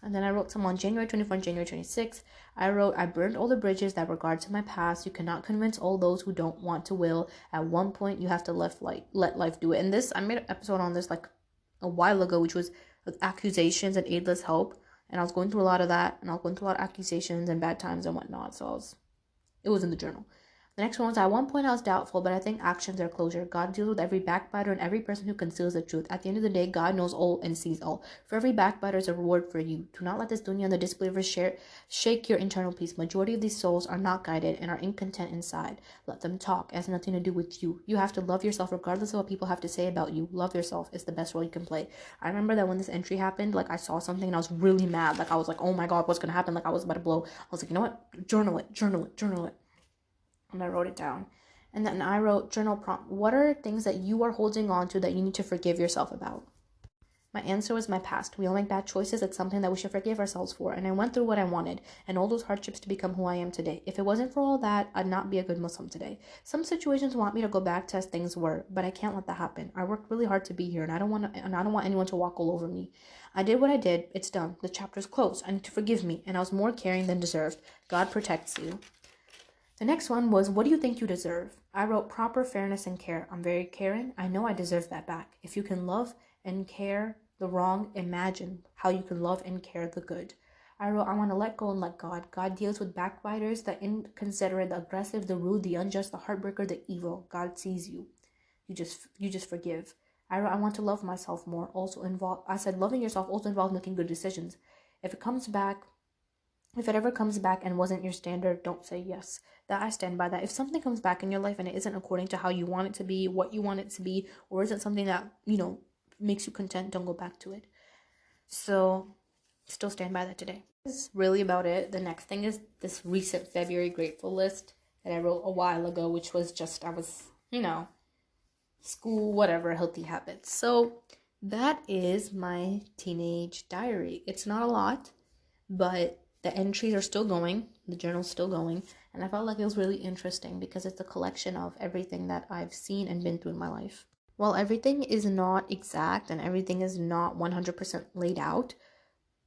And then I wrote some on January 24th and January 26th. I wrote, I burned all the bridges that were guards to my past. You cannot convince all those who don't want to will. At one point, you have to let life do it. And this, I made an episode on this like a while ago, which was accusations and aidless help. And I was going through a lot of that. And I was going through a lot of accusations and bad times and whatnot. So it was in the journal. The next one was, at one point I was doubtful, but I think actions are closure. God deals with every backbiter and every person who conceals the truth. At the end of the day, God knows all and sees all. For every backbiter is a reward for you. Do not let this dunya and the disbelievers shake your internal peace. Majority of these souls are not guided and are incontent inside. Let them talk. It has nothing to do with you. You have to love yourself regardless of what people have to say about you. Love yourself is the best role you can play. I remember that when this entry happened, like I saw something and I was really mad. Like I was like, oh my God, what's going to happen? Like I was about to blow. I was like, you know what? Journal it. And I wrote it down. And then I wrote journal prompt. What are things that you are holding on to that you need to forgive yourself about? My answer was my past. We all make bad choices. It's something that we should forgive ourselves for. And I went through what I wanted and all those hardships to become who I am today. If it wasn't for all that, I'd not be a good Muslim today. Some situations want me to go back to as things were, but I can't let that happen. I worked really hard to be here, and I don't want anyone to walk all over me. I did what I did. It's done. The chapter's closed. I need to forgive me, and I was more caring than deserved. God protects you. The next one was, what do you think you deserve? I wrote proper fairness and care. I'm very caring. I know I deserve that back. If you can love and care the wrong, imagine how you can love and care the good. I wrote, I want to let go and let God. God deals with backbiters, the inconsiderate, the aggressive, the rude, the unjust, the heartbreaker, the evil. God sees you. You just forgive. I wrote, I want to love myself more. I said loving yourself also involves making good decisions. If it ever comes back and wasn't your standard, don't say yes. That I stand by that. If something comes back in your life and it isn't according to how you want it to be, what you want it to be, or isn't something that, makes you content, don't go back to it. So, still stand by that today. That's really about it. The next thing is this recent February grateful list that I wrote a while ago, which was just, school, whatever, healthy habits. So, that is my teenage diary. It's not a lot, but the entries are still going, the journal's still going, and I felt like it was really interesting because it's a collection of everything that I've seen and been through in my life. While everything is not exact and everything is not 100% laid out,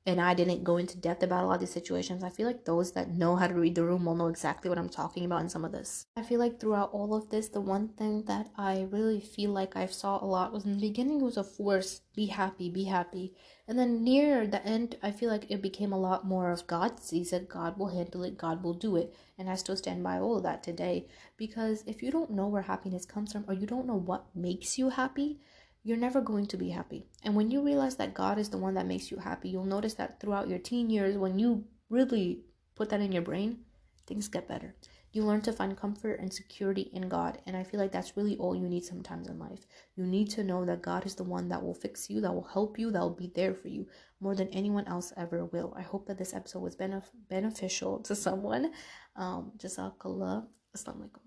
and I didn't go into depth about a lot of these situations, I feel like those that know how to read the room will know exactly what I'm talking about in some of this. I feel like throughout all of this, the one thing that I really feel like I saw a lot was in the beginning it was a force, be happy, be happy. And then near the end, I feel like it became a lot more of God sees it, God will handle it, God will do it. And I still stand by all of that today, because if you don't know where happiness comes from, or you don't know what makes you happy, you're never going to be happy. And when you realize that God is the one that makes you happy, you'll notice that throughout your teen years, when you really put that in your brain, things get better. You learn to find comfort and security in God. And I feel like that's really all you need sometimes in life. You need to know that God is the one that will fix you, that will help you, that will be there for you more than anyone else ever will. I hope that this episode was beneficial to someone. Jazakallah. Assalamu alaikum.